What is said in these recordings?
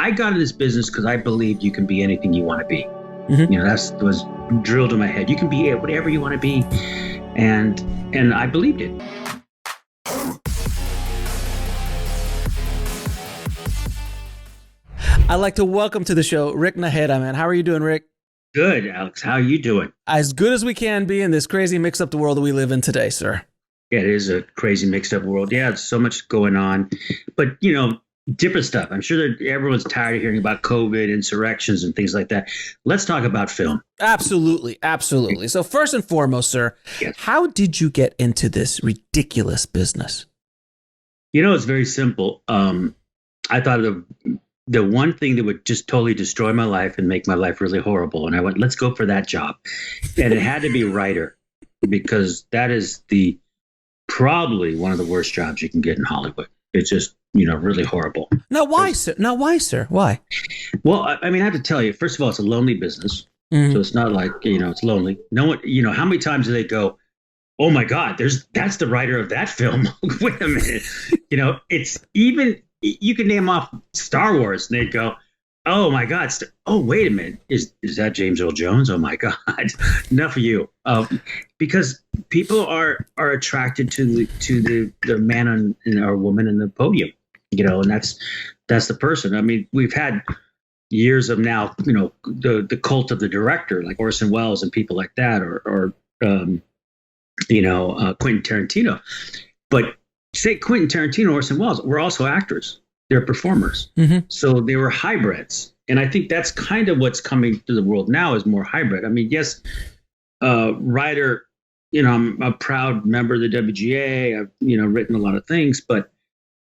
I got in this business because I believed you can be anything you want to be. Mm-hmm. That was drilled in my head. You can be whatever you want to be, and I believed it. I'd like to welcome to the show Rick Najera, man. How are you doing, Rick? Good, Alex. How are you doing? As good as we can be in this crazy mixed-up world that we live in today, sir. Yeah, it is a crazy mixed-up world. Yeah, there's so much going on, but different stuff. I'm sure that everyone's tired of hearing about COVID, insurrections, and things like that. Let's talk about film. Absolutely, absolutely. So first and foremost, sir, yes. How did you get into this ridiculous business? It's very simple. I thought of the one thing that would just totally destroy my life and make my life really horrible. And I went, let's go for that job. And it had to be writer, because that is probably one of the worst jobs you can get in Hollywood. It's just, really horrible. Now, why, sir? Why? Well, I have to tell you, first of all, it's a lonely business. Mm-hmm. So it's not like, it's lonely. No one, how many times do they go, oh my God, that's the writer of that film. Wait a minute. It's even, you can name off Star Wars and they'd go, oh my God. Oh, wait a minute. Is that James Earl Jones? Oh my God. Enough of you. Because people are attracted to the man or woman in the podium, and that's the person. We've had years of now, the cult of the director, like Orson Welles and people like that, or Quentin Tarantino. But say Quentin Tarantino, Orson Welles were also actors. They're performers. Mm-hmm. So they were hybrids. And I think that's kind of what's coming to the world now, is more hybrid. Yes, writer, I'm a proud member of the WGA. I've, written a lot of things, but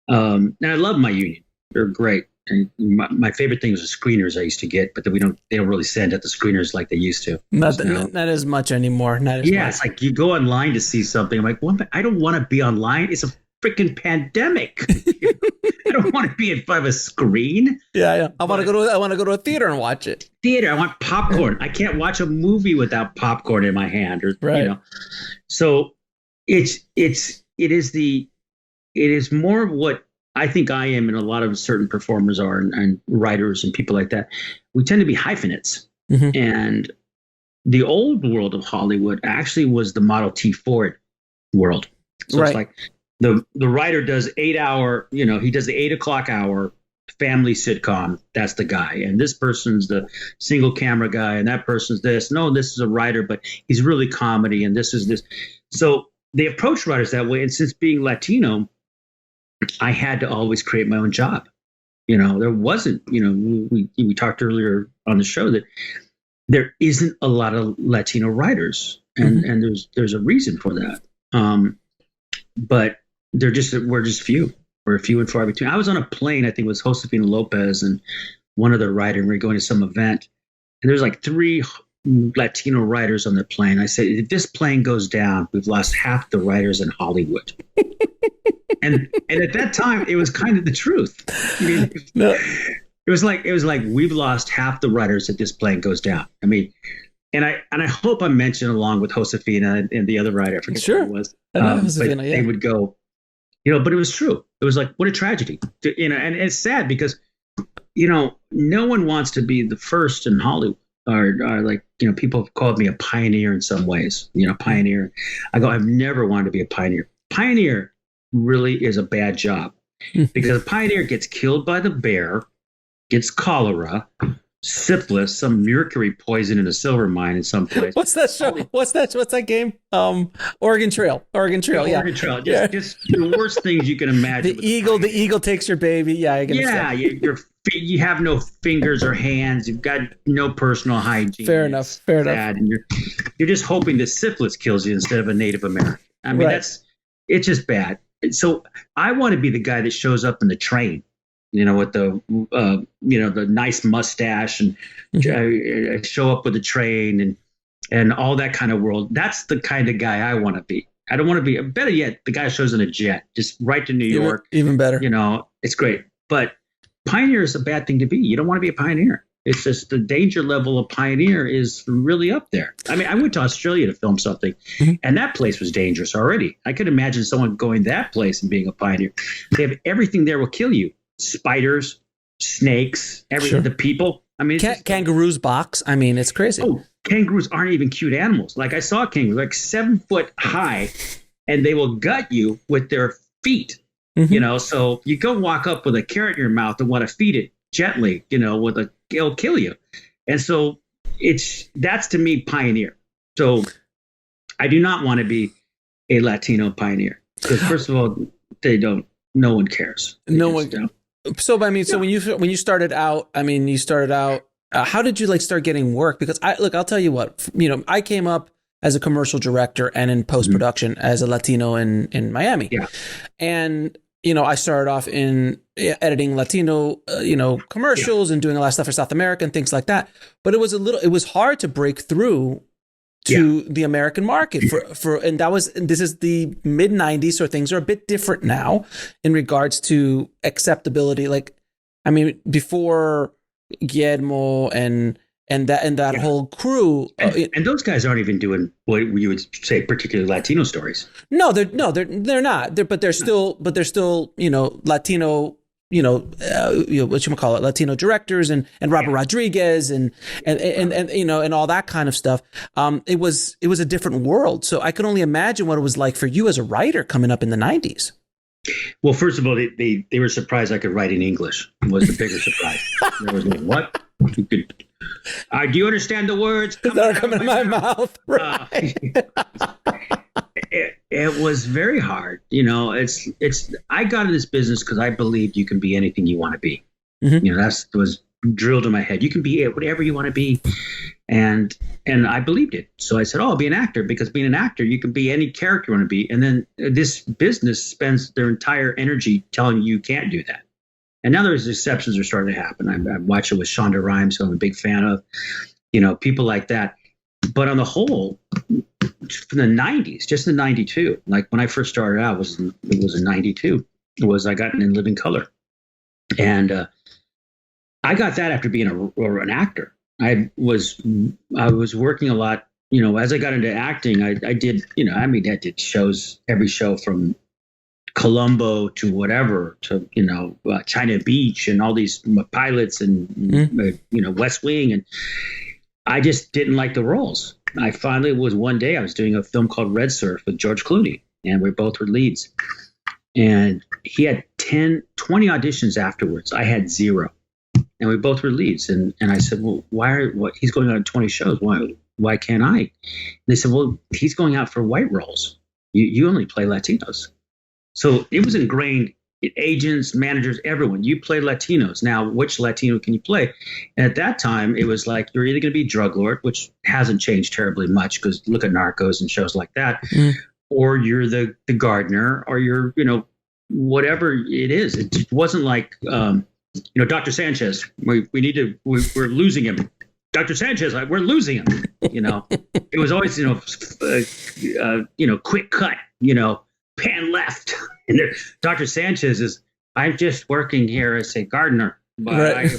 and I love my union. They're great. And my favorite thing was the screeners I used to get, but they don't really send at the screeners like they used to. Not as much anymore. It's like you go online to see something. I'm like, well, I don't want to be online. It's a freaking pandemic. I don't want to be in front of a screen. Yeah. I want to go to a theater and watch it. I want popcorn. I can't watch a movie without popcorn in my hand, right. So it is more of what I think I am, and a lot of certain performers are, and writers and people like that. We tend to be hyphenates. Mm-hmm. And the old world of Hollywood actually was the Model T Ford world. So right. It's like the writer does 8 hour, he does the 8 o'clock hour family sitcom. That's the guy. And this person's the single camera guy, and that person's this. No, this is a writer, but he's really comedy, and this is this. So they approach writers that way. And since being Latino, I had to always create my own job. There wasn't, we talked earlier on the show that there isn't a lot of Latino writers, and, mm-hmm. and there's a reason for that. But we're just few. We're few and far between. I was on a plane, I think it was Josefina Lopez and one other writer, and we were going to some event, and there's like 3 Latino writers on the plane. I said, if this plane goes down, we've lost half the writers in Hollywood. and at that time, it was kind of the truth. No. It was like we've lost half the writers if this plane goes down. And I hope I mentioned, along with Josefina and the other writer, I forget who it was. Josefina, but they would go, but it was true. It was like, what a tragedy, and it's sad because, no one wants to be the first in Hollywood, or like, people have called me a pioneer in some ways, pioneer. I go, I've never wanted to be a pioneer. Pioneer really is a bad job, because a pioneer gets killed by the bear, gets cholera, syphilis, some mercury poison in a silver mine in some place. What's that show? What's that game? Oregon Trail. Oregon Trail. Just the worst things you can imagine. The eagle takes your baby. Yeah. You have no fingers or hands. You've got no personal hygiene. Fair enough. And you're just hoping that syphilis kills you instead of a Native American. Right. It's just bad. So I want to be the guy that shows up in the train, with the the nice mustache, and mm-hmm. Show up with the train and all that kind of world. That's the kind of guy I want to be. I don't want to be, better yet, the guy shows in a jet, just right to New York. Even better. It's great. But pioneer is a bad thing to be. You don't want to be a pioneer. It's just the danger level of pioneer is really up there. I went to Australia to film something, mm-hmm. and that place was dangerous already. I could imagine someone going that place and being a pioneer. They have everything there will kill you. Spiders, snakes, Sure. the people. I mean, Kangaroos box. I mean, it's crazy. oh, kangaroos aren't even cute animals. Like I saw a kangaroo, like 7 foot high, and they will gut you with their feet. Mhm. You know, so you go walk up with a carrot in your mouth and want to feed it gently. You know, it'll kill you. And so that's to me pioneer. So I do not want to be a Latino pioneer because first of all, no one cares. No one. So I mean, so when you started out, how did you like start getting work? Because I'll tell you what, I came up as a commercial director and in post-production as a Latino in Miami. Yeah. And, I started off in editing Latino, commercials and doing a lot of stuff for South America and things like that. But it was hard to break through to the American market and this is the mid 90s. So things are a bit different now in regards to acceptability. Like, I mean, before Guillermo and that whole crew, and those guys aren't even doing what you would say particularly Latino stories. No, they're not. But they're still Latino. Latino directors and Robert Rodriguez and all that kind of stuff. It was a different world. So I could only imagine what it was like for you as a writer coming up in the 90s. Well, first of all, they were surprised I could write in English. Was the bigger surprise. There was like, what? You could. Do you understand the words that are coming out of my mouth? Right. It was very hard. I got in this business because I believed you can be anything you want to be. Mm-hmm. That was drilled in my head. You can be whatever you want to be. And I believed it. So I said, I'll be an actor, because being an actor, you can be any character you want to be. And then this business spends their entire energy telling you can't do that. And now there's exceptions are starting to happen. I watched it with Shonda Rhimes, who I'm a big fan of, people like that. But on the whole, from the 90s, just in 92, like when I first started out, it was in 92, I got in Living Color. And I got that after being an actor. I was working a lot, as I got into acting, I did, I did shows, every show from Columbo to whatever, to, China Beach and all these pilots and, West Wing. And I just didn't like the roles. I finally one day I was doing a film called Red Surf with George Clooney, and we both were leads. And he had 20 auditions afterwards. I had 0. And we both were leads. And I said, well, he's going on 20 shows. Why can't I? And they said, well, he's going out for white roles. You only play Latinos. So it was ingrained. Agents, managers, everyone. You play Latinos. Now, which Latino can you play? And at that time, it was like you're either going to be drug lord, which hasn't changed terribly much because look at Narcos and shows like that, or you're the gardener, or you're whatever it is. It wasn't like Dr. Sanchez. We're losing him. Dr. Sanchez, we're losing him. It was always quick cut. Pan left. And Dr. Sanchez is, I'm just working here as a gardener, but right.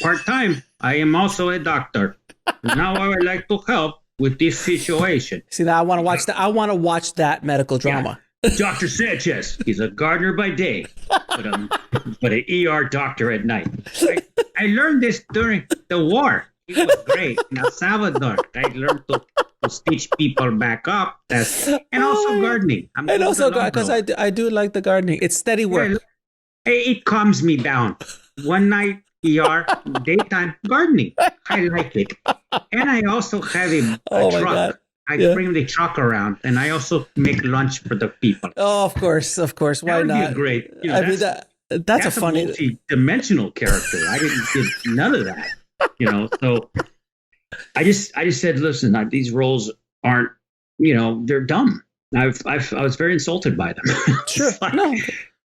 Part-time. I am also a doctor. Now I would like to help with this situation. See, now I want to watch that. I want to watch that medical drama. Yeah. Dr. Sanchez, he's a gardener by day, but an ER doctor at night. I learned this during the war. It was great. In El Salvador, I learned to stitch people back up. And also gardening. And also, because I do like the gardening. It's steady work. Yeah, it calms me down. One night, ER, daytime, gardening. I like it. And I also have a truck. God. I bring the truck around, and I also make lunch for the people. Oh, of course. Why not? That would be great. That's a funny, multi-dimensional character. I didn't get none of that. So I just said, listen, these roles aren't, they're dumb. I was very insulted by them. Sure.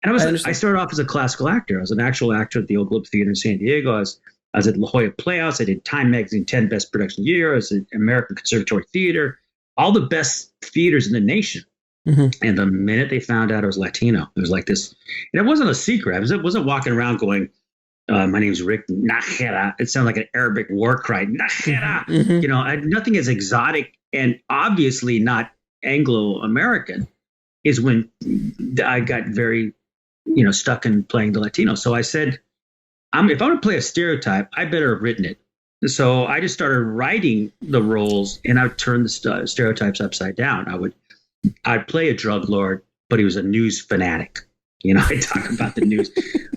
And I started off as a classical actor. I was an actual actor at the Old Globe Theater in San Diego. I was at La Jolla Playhouse. I did Time Magazine 10 Best Production Year. I was at American Conservatory Theater, all the best theaters in the nation. Mm-hmm. And the minute they found out I was Latino, it was like this, and it wasn't a secret. I wasn't walking around going, my name's Rick Najera. It sounded like an Arabic war cry. Najera. Mm-hmm. Nothing as exotic and obviously not Anglo-American is when I got very, stuck in playing the Latino. So I said, if I want to play a stereotype, I better have written it. So I just started writing the roles, and I would turn the stereotypes upside down. I'd play a drug lord, but he was a news fanatic. I talk about the news.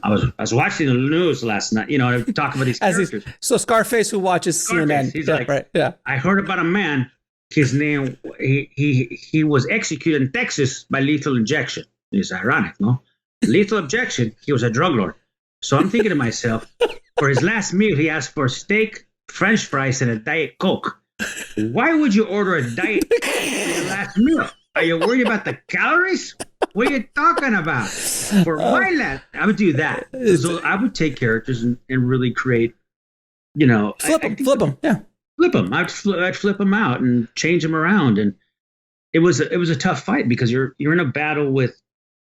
I was watching the news last night. I talk about these characters. So Scarface, who watches CNN, he's like, right? Yeah. I heard about a man. His name. He was executed in Texas by lethal injection. It's ironic, no? Lethal injection. He was a drug lord. So I'm thinking to myself, for his last meal, he asked for steak, French fries, and a Diet Coke. Why would you order a Diet Coke for your last meal? Are you worried about the calories? What are you talking about? For my last, I would do that. So I would take characters and really create, flip them. Yeah. Flip them. I'd flip them out and change them around. And it was a tough fight because you're in a battle with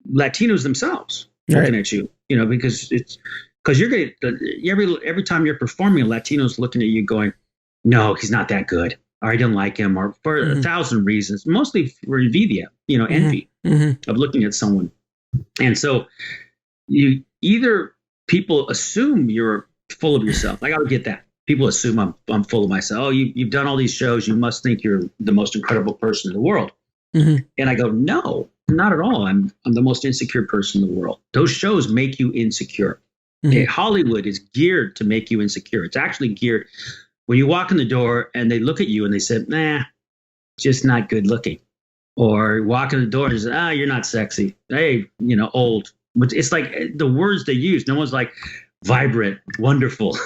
Latinos themselves looking at you, because you're going to, every time you're performing, Latinos looking at you going, no, he's not that good. Or I didn't like him, or for 1,000 reasons, mostly for envidia, envy of looking at someone. And so people assume you're full of yourself. Like I would get that. People assume I'm full of myself. Oh, you've done all these shows. You must think you're the most incredible person in the world. And I go, no, not at all. I'm the most insecure person in the world. Those shows make you insecure. Okay, Hollywood is geared to make you insecure. It's actually geared when you walk in the door and they look at you and they say, nah, just not good looking. Or walk in the door and say, you're not sexy. Hey, old. But it's like the words they use. No one's like vibrant, wonderful.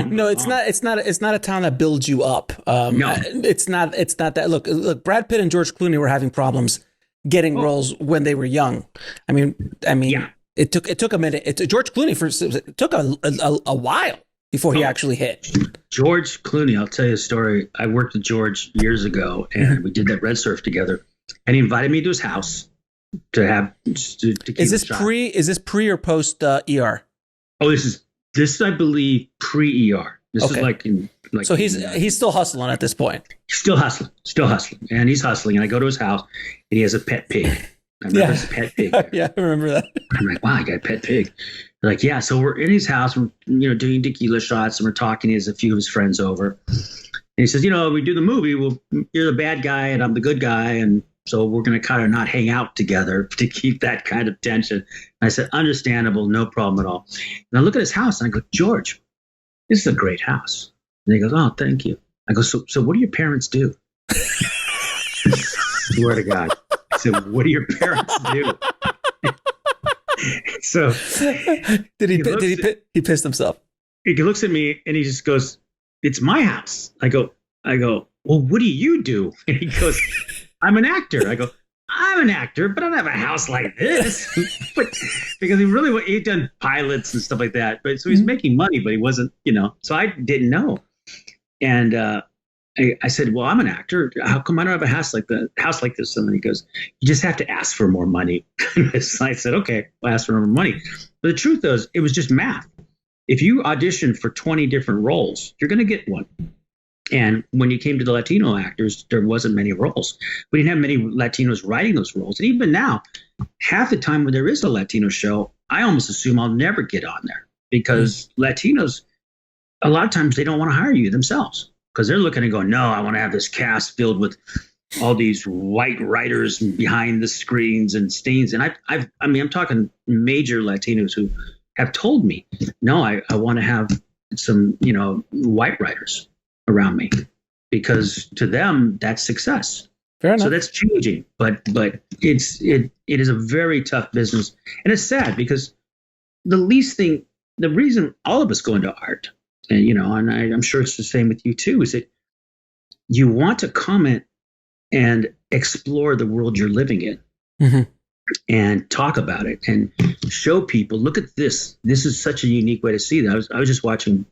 No, it's not. It's not a town that builds you up. No, it's not that. Look. Brad Pitt and George Clooney were having problems getting roles when they were young. I mean, yeah. It took a minute. George Clooney took a while before he actually hit. George Clooney, I'll tell you a story. I worked with George years ago, and we did that Red Surf together. And he invited me to his house to keep Is this pre or post ER? Oh, this is I believe pre ER. This is like so he's still hustling at this point. Still hustling, and he's hustling. And I go to his house, and he has a pet pig. I remember his pet pig. Yeah, I remember that. I'm like, wow, I got a pet pig. They're like, yeah. So we're in his house, we're doing tequila shots, and we're talking. He has a few of his friends over, and he says, we do the movie. Well, you're the bad guy, and I'm the good guy, and so we're going to kind of not hang out together to keep that kind of tension. And I said, understandable, no problem at all. And I look at his house, and I go, George, this is a great house. And he goes, oh, thank you. I go, so what do your parents do? Swear to God. I said, what do your parents do? So he pissed himself. He looks at me and he just goes, it's my house. I go, well, what do you do? And he goes, I'm an actor. I go, I'm an actor, but I don't have a house like this. But because he'd done pilots and stuff like that. But so he's making money, but he wasn't, so I didn't know. And I said, well, I'm an actor. How come I don't have a house like this? And then he goes, you just have to ask for more money. So I said, okay, I'll ask for more money. But the truth is, it was just math. If you audition for 20 different roles, you're going to get one. And when you came to the Latino actors, there wasn't many roles. We didn't have many Latinos writing those roles. And even now, half the time when there is a Latino show, I almost assume I'll never get on there because Latinos, a lot of times they don't want to hire you themselves because they're looking and going, no, I want to have this cast filled with all these white writers behind the screens and stains. And I'm talking major Latinos who have told me, no, I want to have some, white writers around me because to them that's success. Fair enough. So that's changing, but it is a very tough business, and it's sad because the reason all of us go into art, and I'm sure it's the same with you too, is that you want to comment and explore the world you're living in, and talk about it and show people, look at this. This is such a unique way to see that. I was just watching.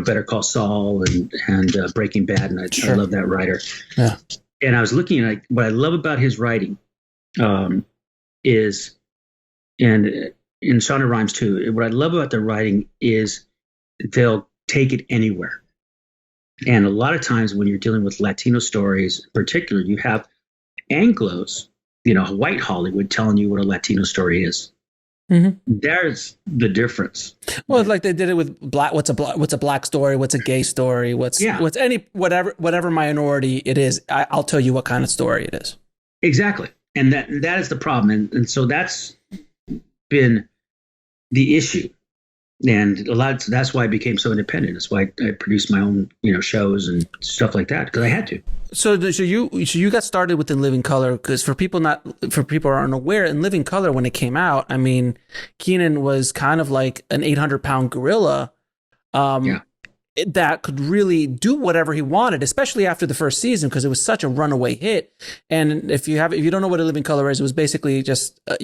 Better Call Saul and Breaking Bad, and I love that writer. Yeah. And I was looking at what I love about his writing is, and in Shonda Rhimes too, what I love about their writing is they'll take it anywhere. And a lot of times when you're dealing with Latino stories in particular, you have Anglos, white Hollywood telling you what a Latino story is. There's the difference. Well, like they did it with what's a black story, what's a gay story, what's any whatever minority it is. I'll tell you what kind of story it is. Exactly, and that is the problem, and so that's been the issue. And that's why I became so independent. That's why I produced my own, shows and stuff like that, because I had to. So you got started with In Living Color, because for people who aren't aware, In Living Color, when it came out, I mean, Keenan was kind of like an 800-pound gorilla. That could really do whatever he wanted, especially after the first season, because it was such a runaway hit. And if you don't know what A Living Color is, it was basically just a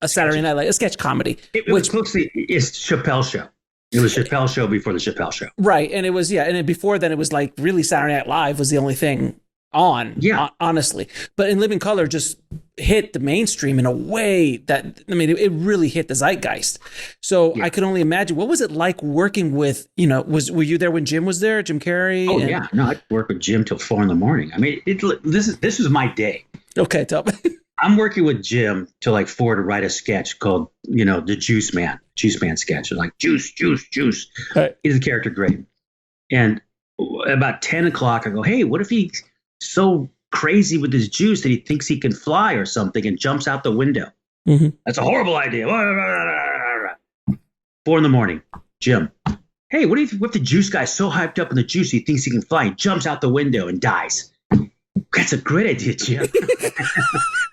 Saturday Night Live, a sketch comedy. It was closely it's Chappelle's Show. It was Chappelle's Show before the Chappelle Show, right? And it was and before then it was like really Saturday Night Live was the only thing on. Honestly, but In Living Color just hit the mainstream in a way that, I mean, it really hit the zeitgeist. So I could only imagine, what was it like working with, were you there when Jim was there, Jim Carrey? Oh, yeah. No, I'd work with Jim till 4 a.m. I mean, this is my day. Okay, tell me. I'm working with Jim till like 4 to write a sketch called, the Juice Man sketch. It's like juice. Right. He's a character great. And about 10 o'clock, I go, hey, what if he's so crazy with his juice that he thinks he can fly or something and jumps out the window? That's a horrible idea. 4 a.m, Jim, hey, what if the juice guy's so hyped up in the juice he thinks he can fly, he jumps out the window and dies? That's a great idea, Jim.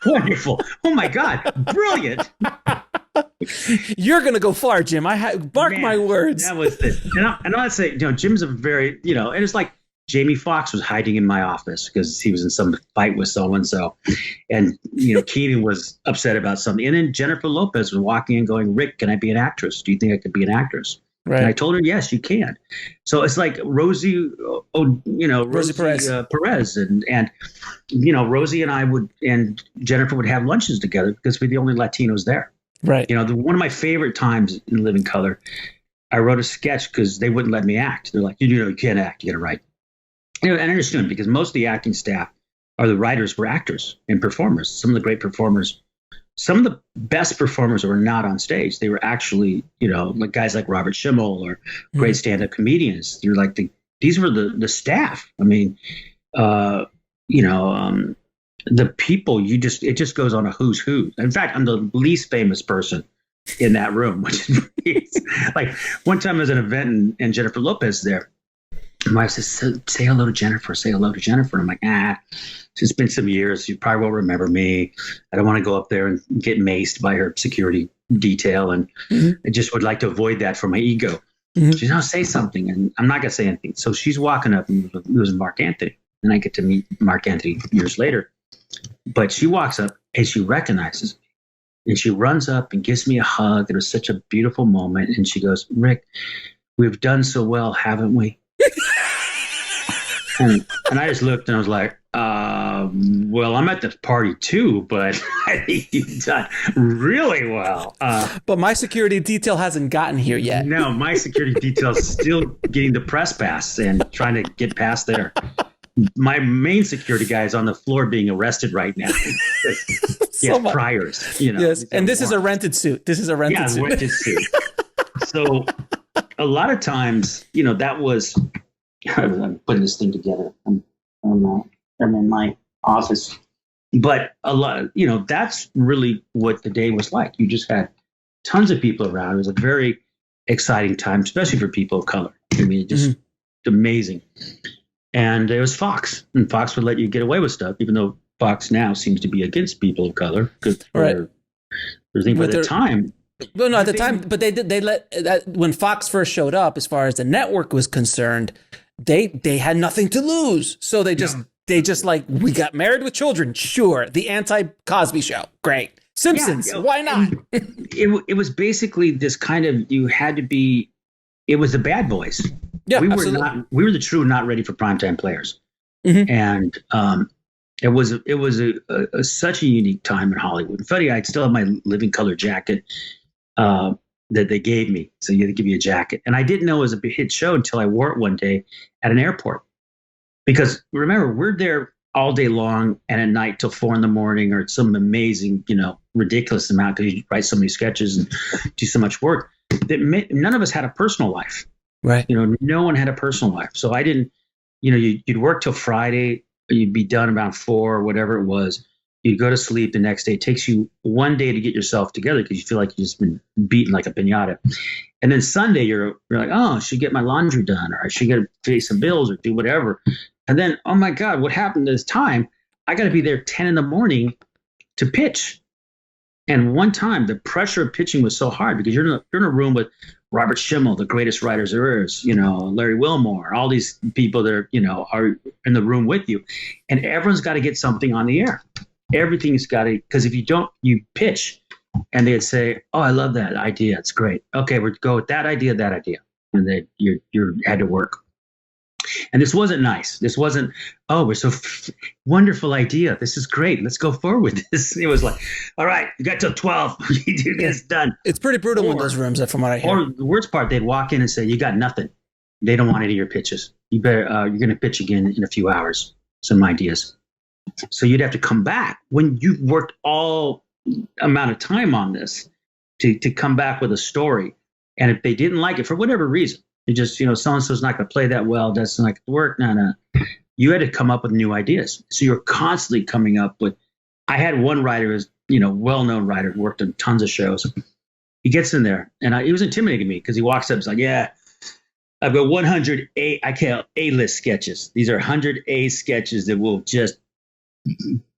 Wonderful. Oh my God, brilliant. You're gonna go far, Jim. Mark my words. That was it. And I'll say, Jim's a very, and it's like Jamie Foxx was hiding in my office because he was in some fight with so-and-so. And, Keenan was upset about something. And then Jennifer Lopez was walking in going, Rick, can I be an actress? Do you think I could be an actress? Right. And I told her, yes, you can. So it's like Rosie Perez. Perez. And Rosie and I and Jennifer would have lunches together because we're the only Latinos there. Right. One of my favorite times in Living Color, I wrote a sketch because they wouldn't let me act. They're like, you can't act, you got to write. And I understood, because most of the acting staff the writers were actors and performers. Some of the great performers, some of the best performers were not on stage. They were actually, like guys like Robert Schimmel or great stand-up comedians. They're like these were the staff. I mean, the people, it just goes on a who's who. In fact, I'm the least famous person in that room, which is like one time there's an event and Jennifer Lopez there. My wife says, say hello to Jennifer. Say hello to Jennifer. I'm like, it's been some years. You probably won't remember me. I don't want to go up there and get maced by her security detail. And I just would like to avoid that for my ego. She says, no, say something. And I'm not going to say anything. So she's walking up, and it was Mark Anthony. And I get to meet Mark Anthony years later. But she walks up and she recognizes me. And she runs up and gives me a hug. It was such a beautiful moment. And she goes, Rick, we've done so well, haven't we? And I just looked and I was like, well, I'm at the party too, but I think you've done really well. But my security detail hasn't gotten here yet. No, my security detail is still getting the press pass and trying to get past there. My main security guy is on the floor being arrested right now. He has priors, Yes, and this is a rented suit. This is a rented suit. Rented suit. So a lot of times, that was... I'm putting this thing together. I'm in my office, but a lot, that's really what the day was like. You just had tons of people around. It was a very exciting time, especially for people of color. I mean, just amazing. And it was Fox, and Fox would let you get away with stuff, even though Fox now seems to be against people of color. Right. By the time. Well, no, at the time, but they let when Fox first showed up, as far as the network was concerned, they had nothing to lose. So they just like, we got Married with Children. Sure. The anti-Cosby Show. Great. Simpsons. Why not? It was basically this kind of, you had to be, it was the bad boys. Yeah, we absolutely. we were the true not ready for primetime players. And it was such a unique time in Hollywood. In fact, I still have my Living Color jacket that they gave me. So you had to give me a jacket. And I didn't know it was a hit show until I wore it one day at an airport. Because remember, we're there all day long and at night till 4 a.m. or some amazing, ridiculous amount because you write so many sketches and do so much work that none of us had a personal life. Right. No one had a personal life. So I didn't, you'd work till Friday, you'd be done about 4 or whatever it was. You'd go to sleep the next day. It takes you one day to get yourself together because you feel like you've just been beaten like a piñata. And then Sunday, you're like, oh, I should get my laundry done, or I should get to pay some bills or do whatever. And then, oh my God, what happened this time? I got to be there 10 a.m. to pitch. And one time, the pressure of pitching was so hard because you're in a room with Robert Schimmel, the greatest writers there is, Larry Wilmore, all these people that are in the room with you. And everyone's got to get something on the air. Everything's got to, because if you don't, you pitch. And they'd say, oh, I love that idea. It's great. Okay, we'll go with that idea. And then you had to work. And this wasn't nice. This wasn't, oh, we're so wonderful idea. This is great. Let's go forward with this. It was like, all right, you got till 12. You do this done. It's pretty brutal in those rooms, from what I hear. Or the worst part, they'd walk in and say, you got nothing. They don't want any of your pitches. You better, you're going to pitch again in a few hours, some ideas. So you'd have to come back when you've worked all amount of time on this to come back with a story. And if they didn't like it for whatever reason, it just, so-and-so's not going to play that well, doesn't like the work. No. You had to come up with new ideas. So you're constantly coming up with, I had one writer who's, well-known writer, worked on tons of shows. He gets in there and he was intimidating me because he walks up, he's like, yeah, I've got 100 A-list sketches. These are 100 A sketches that will just,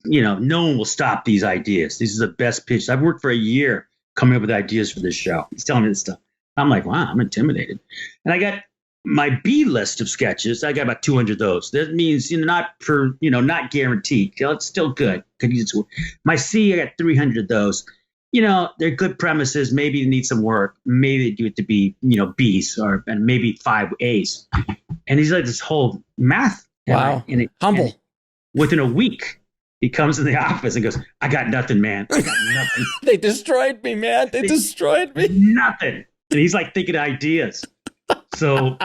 no one will stop these ideas. These are the best pitches. I've worked for a year coming up with ideas for this show. He's telling me this stuff. I'm like, wow, I'm intimidated. And I got my B list of sketches. I got about 200 of those. That means, not not guaranteed. It's still good. My C, I got 300 of those. They're good premises. Maybe they need some work. Maybe they do it to be, B's and maybe 5 A's. And he's like this whole math. Wow. Humble. And within a week, he comes in the office and goes, I got nothing, man. I got nothing. They destroyed me, man. They destroyed me. Nothing. And he's like thinking ideas. So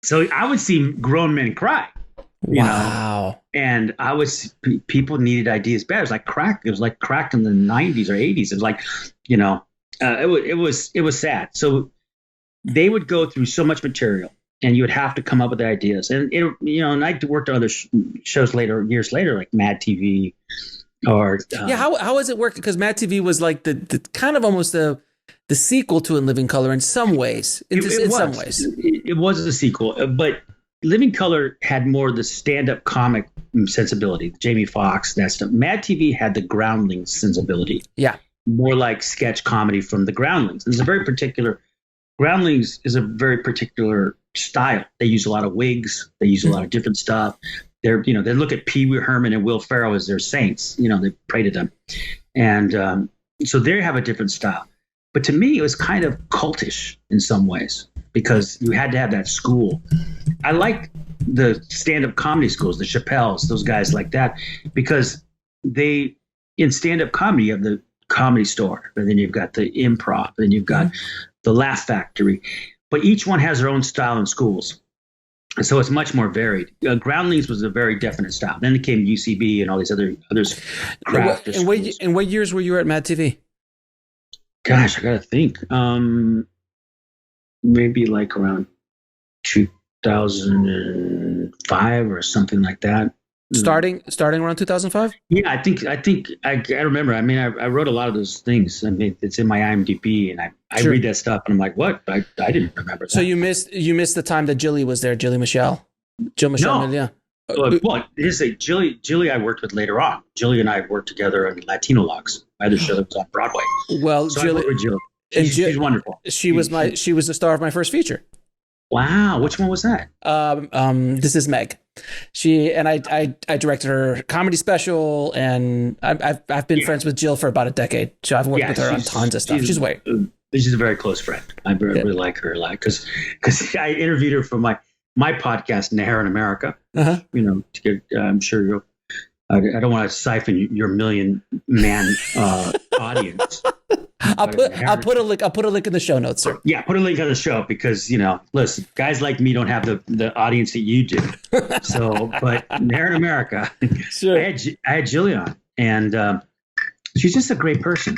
I would see grown men cry. Wow. And people needed ideas bad. It was like crack. It was like crack in the 90s or 80s. It was like, it was sad. So they would go through so much material and you would have to come up with the ideas. And, and I worked on other shows years later, like Mad TV or. How was it working? Because Mad TV was like the kind of almost the sequel to In Living Color in some ways. Some ways. It was a sequel, but Living Color had more of the stand-up comic sensibility. Jamie Foxx, that stuff. Mad TV had the Groundlings sensibility. Yeah. More like sketch comedy from the Groundlings. Groundlings is a very particular style. They use a lot of wigs. They use a lot of different stuff. They look at Pee Wee Herman and Will Ferrell as their saints. They pray to them. And so they have a different style. But to me, it was kind of cultish in some ways because you had to have that school. I like the stand-up comedy schools, the Chappelles, those guys like that, because in stand-up comedy, you have the Comedy Store, and then you've got the Improv, and you've got the Laugh Factory. But each one has their own style in schools. And so it's much more varied. Groundlings was a very definite style. Then it came UCB and all these others craft schools. And what years were you at Mad TV? Gosh, I gotta think. Maybe like around 2005 or something like that. Starting around 2005? Yeah, I think I remember. I mean, I wrote a lot of those things. I mean, it's in my IMDb, and I read that stuff, and I'm like, what? I didn't remember that. So you missed the time that Jilly was there, Jill Michelle. No. Yeah. Well, Jilly I worked with later on. Jilly and I worked together on Latino Logs, other show that was on Broadway. Well, so Jilly, she's wonderful. She was the star of my first feature. Wow, which one was that? This is Meg. I directed her comedy special, and I've been friends with Jill for about a decade. So I've worked with her on tons of stuff. She's a very close friend. I really like her a lot because I interviewed her for my podcast, Najera in America. Uh-huh. To get, I'm sure I don't want to siphon your 1 million man audience. I'll put a link. I'll put a link in the show notes, sir. Yeah, put a link on the show because listen, guys like me don't have the audience that you do. So, but here in America, sure. I had Jillian, and she's just a great person.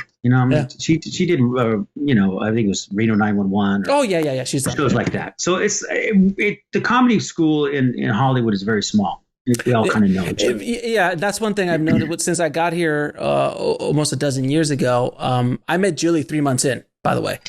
She did I think it was Reno 911. Oh yeah. She's done shows like that. So the comedy school in Hollywood is very small. We all kind of know each other. Yeah, that's one thing I've noticed since I got here almost a dozen years ago. I met Julie 3 months in, by the way.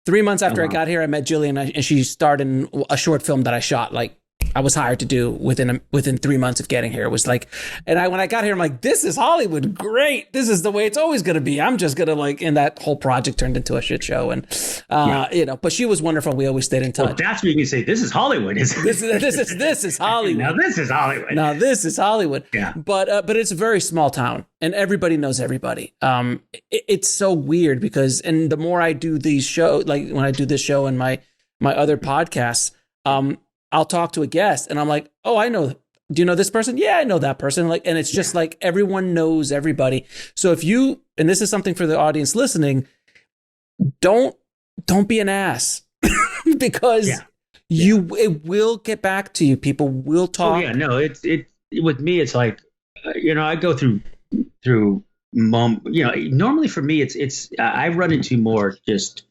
3 months after I got here, I met Julie, and she starred in a short film that I shot. Like I was hired to do within 3 months of getting here. It was like, and when I got here, I'm like, this is Hollywood, great. This is the way it's always going to be. I'm just gonna and that whole project turned into a shit show, and but she was wonderful. We always stayed in touch. Well, that's what you can say. This is Hollywood. This is Hollywood. Now this is Hollywood. Now this is Hollywood. Yeah. But it's a very small town, and everybody knows everybody. It's so weird because, and the more I do these shows, like when I do this show and my other podcasts, I'll talk to a guest and I'm like, oh, I know. Do you know this person? Yeah, I know that person. And it's just like everyone knows everybody. So if you, and this is something for the audience listening, don't be an ass because it will get back to you. People will talk. Oh yeah, no, it with me, it's like, I go through normally for me, it's I run into more just,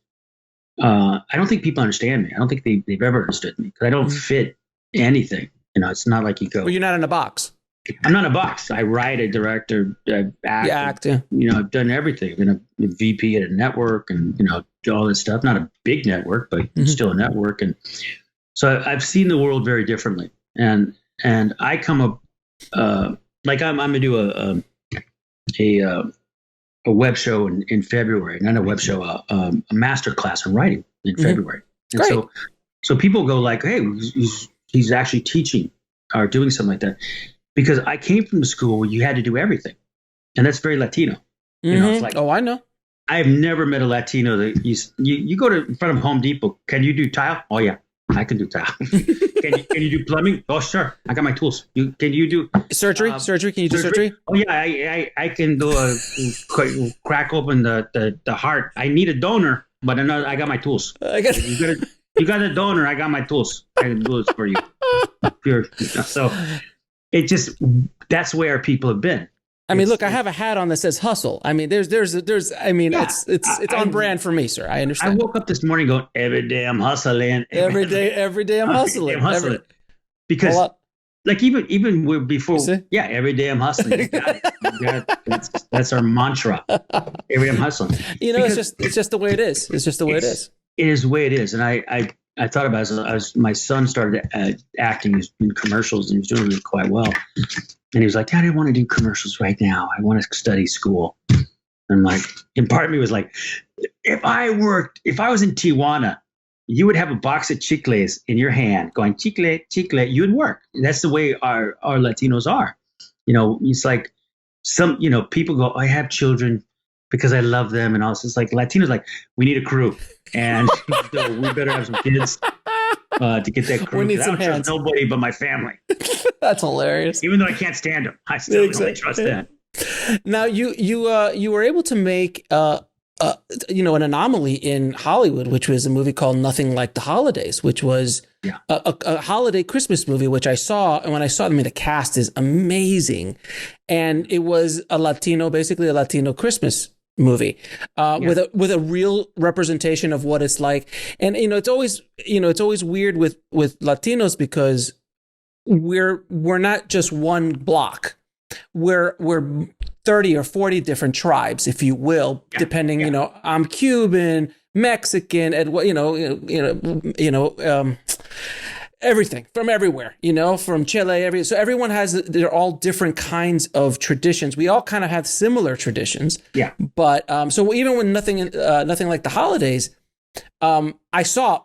I don't think people understand me. I don't think they've ever understood me because I don't fit anything. It's not like you go. Well, you're not in a box. I'm not in a box. I write, I direct, or I act. Yeah. I've done everything. I've been a VP at a network, and do all this stuff. Not a big network, but still a network. And so I've seen the world very differently. And I come up like I'm gonna do a web show in February, not a web show, a masterclass on writing in February. And Great. So people go like, hey, he's actually teaching or doing something like that. Because I came from the school where you had to do everything. And that's very Latino. It's like, I know. I've never met a Latino that you go to in front of Home Depot. Can you do tile? Oh yeah, I can do tile. Can you do plumbing? Oh sure, I got my tools. Can you do surgery? Surgery? Can you do surgery? Oh yeah, I can do crack open the heart. I need a donor, but I got my tools. You got a donor. I got my tools. I can do this for you. So it just, that's where people have been. I mean, look, I have a hat on that says hustle. I mean, there's I mean, it's on brand for me, sir. I understand. I woke up this morning going, every day I'm hustling. Every day I'm hustling. Because like even before, every day I'm hustling. That's our mantra. Every day I'm hustling. It's just the way it is. It's just the way it is. It is the way it is. And I thought about it as my son started acting in commercials, and he was doing really quite well. And he was like, Dad, I want to do commercials right now. I want to study school. And I'm like, and part of me was like, if I was in Tijuana, you would have a box of chicles in your hand going, chicle, chicle, you would work. That's the way our Latinos are. It's like some, people go, I have children because I love them. And also it's like Latinos, like, we need a crew. And so we better have some kids to get that crew. We need some I don't hands. trust nobody but my family. That's hilarious. Even though I can't stand them, I still really trust them. Now you were able to make an anomaly in Hollywood, which was a movie called Nothing Like the Holidays, which was a holiday Christmas movie, which I saw. And when I saw it, the cast is amazing. And it was basically a Latino Christmas movie with a real representation of what it's like. And it's always weird with Latinos because we're not just one block. We're 30 or 40 different tribes, if you will, depending. I'm Cuban, Mexican, and everything from everywhere, from Chile, so everyone they're all different kinds of traditions. We all kind of have similar traditions. Yeah. But so even when nothing like the holidays, I saw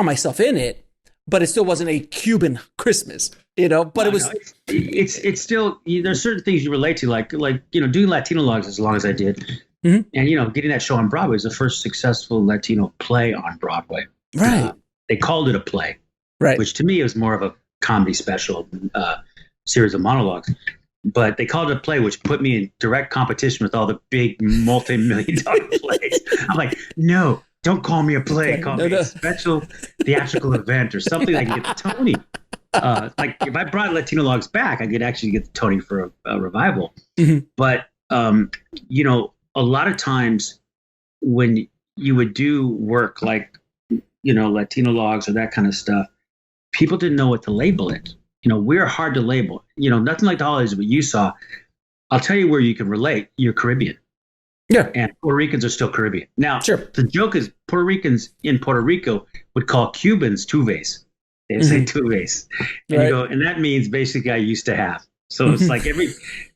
myself in it, but it still wasn't a Cuban Christmas, but it was. It's still, there's certain things you relate to, like doing Latino logs as long as I did. Mm-hmm. And, getting that show on Broadway was the first successful Latino play on Broadway. Right. They called it a play. Right. Which to me is more of a comedy special series of monologues. but they called it a play, which put me in direct competition with all the big multi-million-dollar plays. I'm like, no, don't call me a play. Call me a special theatrical event or something that I can get the Tony. Like if I brought Latino Logs back, I could actually get the Tony for a revival. Mm-hmm. But, you know, a lot of times when you would do work like, you know, Latino Logs or that kind of stuff, people didn't know what to label it. You know, we're hard to label. You know, nothing like the holidays, what you saw. I'll tell you where you can relate. You're Caribbean. Yeah. And Puerto Ricans are still Caribbean. Now, sure. The joke is Puerto Ricans in Puerto Rico would call Cubans tuves. They say tuves. And you go, and that means basically I used to have. So it's like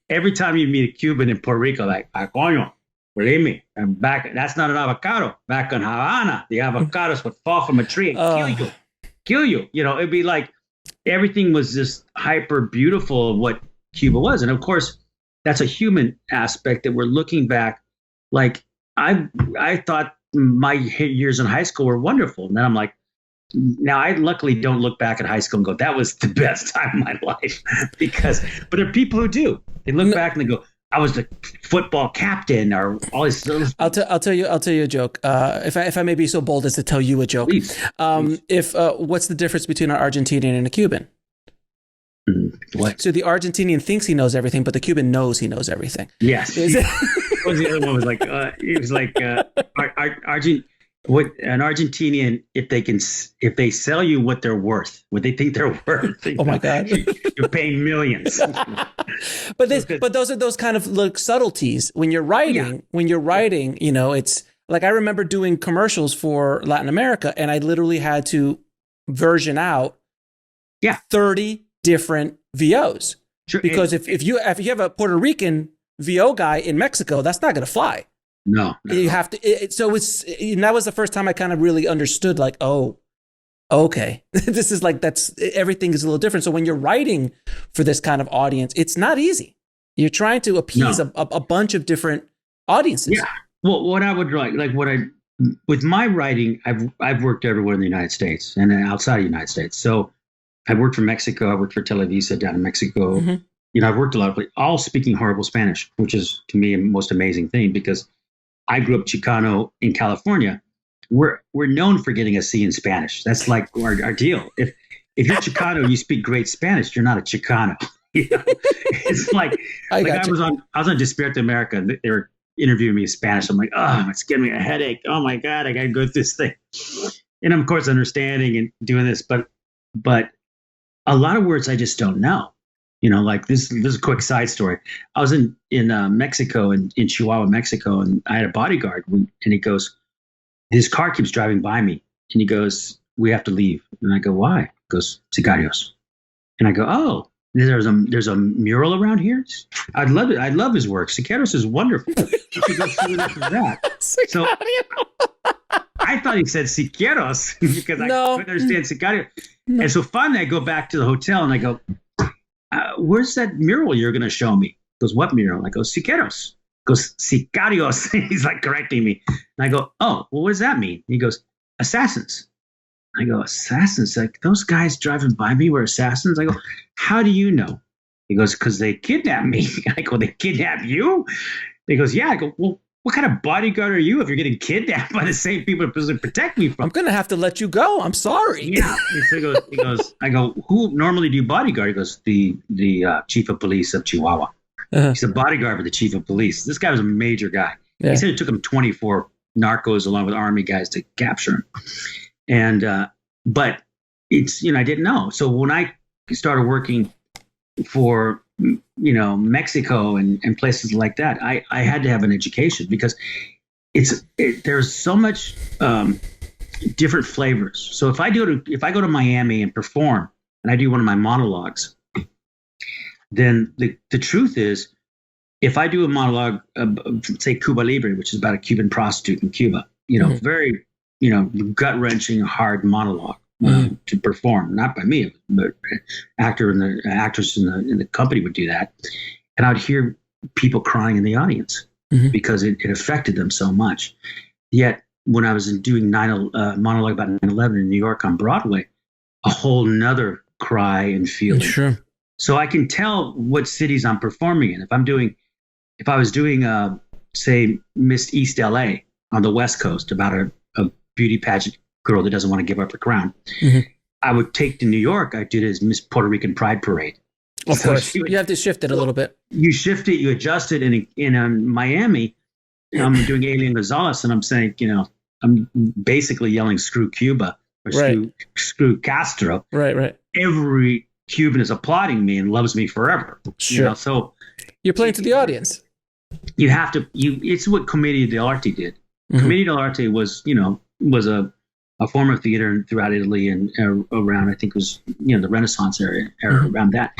every time you meet a Cuban in Puerto Rico, like, coño, believe me, I'm back. That's not an avocado. Back in Havana, the avocados would fall from a tree and kill you. You know, it'd be like everything was just hyper beautiful of what Cuba was. And of course, that's a human aspect that we're looking back. Like I thought my years in high school were wonderful. And then I'm like, now I luckily don't look back at high school and go, that was the best time of my life. But there are people who do. They look back and they go, I was the football captain or all this. I'll tell you a joke. If I may be so bold as to tell you a joke. Please. What's the difference between an Argentinian and a Cuban? What? So the Argentinian thinks he knows everything, but the Cuban knows he knows everything. Yes. What was the other one? Was like it was like what an Argentinian, if they sell you what they're worth, what they think they're worth. Oh my God, you're paying millions. but those are those kind of like subtleties when you're writing. Yeah. When you're writing, you know, it's like I remember doing commercials for Latin America, and I literally had to version out 30 different VOs. Sure. Because if you have a Puerto Rican VO guy in Mexico, that's not going to fly. No. You have to. So that was the first time I kind of really understood, like, oh, okay, this is like, everything is a little different. So when you're writing for this kind of audience, it's not easy. You're trying to appease a bunch of different audiences. Yeah. Well, what I would with my writing, I've worked everywhere in the United States and outside of the United States. So I've worked for Mexico. I worked for Televisa down in Mexico. Mm-hmm. You know, I've worked a lot of places, all speaking horrible Spanish, which is to me the most amazing thing because I grew up Chicano in California. We're known for getting a C in Spanish. That's like our deal. If you're Chicano, you speak great Spanish. You're not a Chicano. You know? It's like I was on Despierta America. They were interviewing me in Spanish. I'm like, oh, it's giving me a headache. Oh my God, I got to go through this thing. And of course, understanding and doing this, but a lot of words I just don't know. You know, like this is a quick side story. I was in Mexico, in Chihuahua, Mexico, and I had a bodyguard. And he goes, his car keeps driving by me. And he goes, we have to leave. And I go, why? He goes, sicarios. And I go, oh, there's a mural around here? I'd love it. I love his work. Sicarios is wonderful. You should go see what that. So I thought he said sicarios because I couldn't understand sicarios. No. And so finally I go back to the hotel and I go, where's that mural you're going to show me? He goes, what mural? I go, Siqueros. He goes, Sicarios. He's like correcting me. And I go, oh, well, what does that mean? He goes, assassins. I go, assassins? Like those guys driving by me were assassins? I go, how do you know? He goes, because they kidnapped me. I go, they kidnapped you? He goes, yeah. I go, well, what kind of bodyguard are you if you're getting kidnapped by the same people you're supposed to protect me from? I'm going to have to let you go. I'm sorry. Yeah. So he goes, I go, who normally do you bodyguard? He goes, the chief of police of Chihuahua. Uh-huh. He's a bodyguard for the chief of police. This guy was a major guy. Yeah. He said it took him 24 narcos along with army guys to capture him. And, but it's, you know, I didn't know. So when I started working for, you know, Mexico and places like that, I had to have an education because there's so much different flavors. So if I go to Miami and perform and I do one of my monologues, then the truth is, if I do a monologue, say Cuba Libre, which is about a Cuban prostitute in Cuba, you know, very, you know, gut wrenching, hard monologue. To perform, not by me, but actor and the actress in the company would do that, and I'd hear people crying in the audience because it affected them so much. Yet when I was doing monologue about 9/11 in New York on Broadway, a whole nother cry and feeling. Sure. So I can tell what cities I'm performing in. If I was doing, say, Miss East LA on the West Coast about a beauty pageant girl that doesn't want to give up her crown, I would take to New York. I did as Miss Puerto Rican Pride Parade. Of course, you have to shift it a little bit. You shift it, you adjust it. And in Miami, I'm doing Alien Gonzalez, and I'm saying, I'm basically yelling "Screw Cuba" or "Screw Castro." Right. Every Cuban is applauding me and loves me forever. Sure. So you're playing to the audience. You have to. It's what Commedia dell'arte did. Commedia dell'arte was a form of theater throughout Italy and around, I think it was, the Renaissance era around that.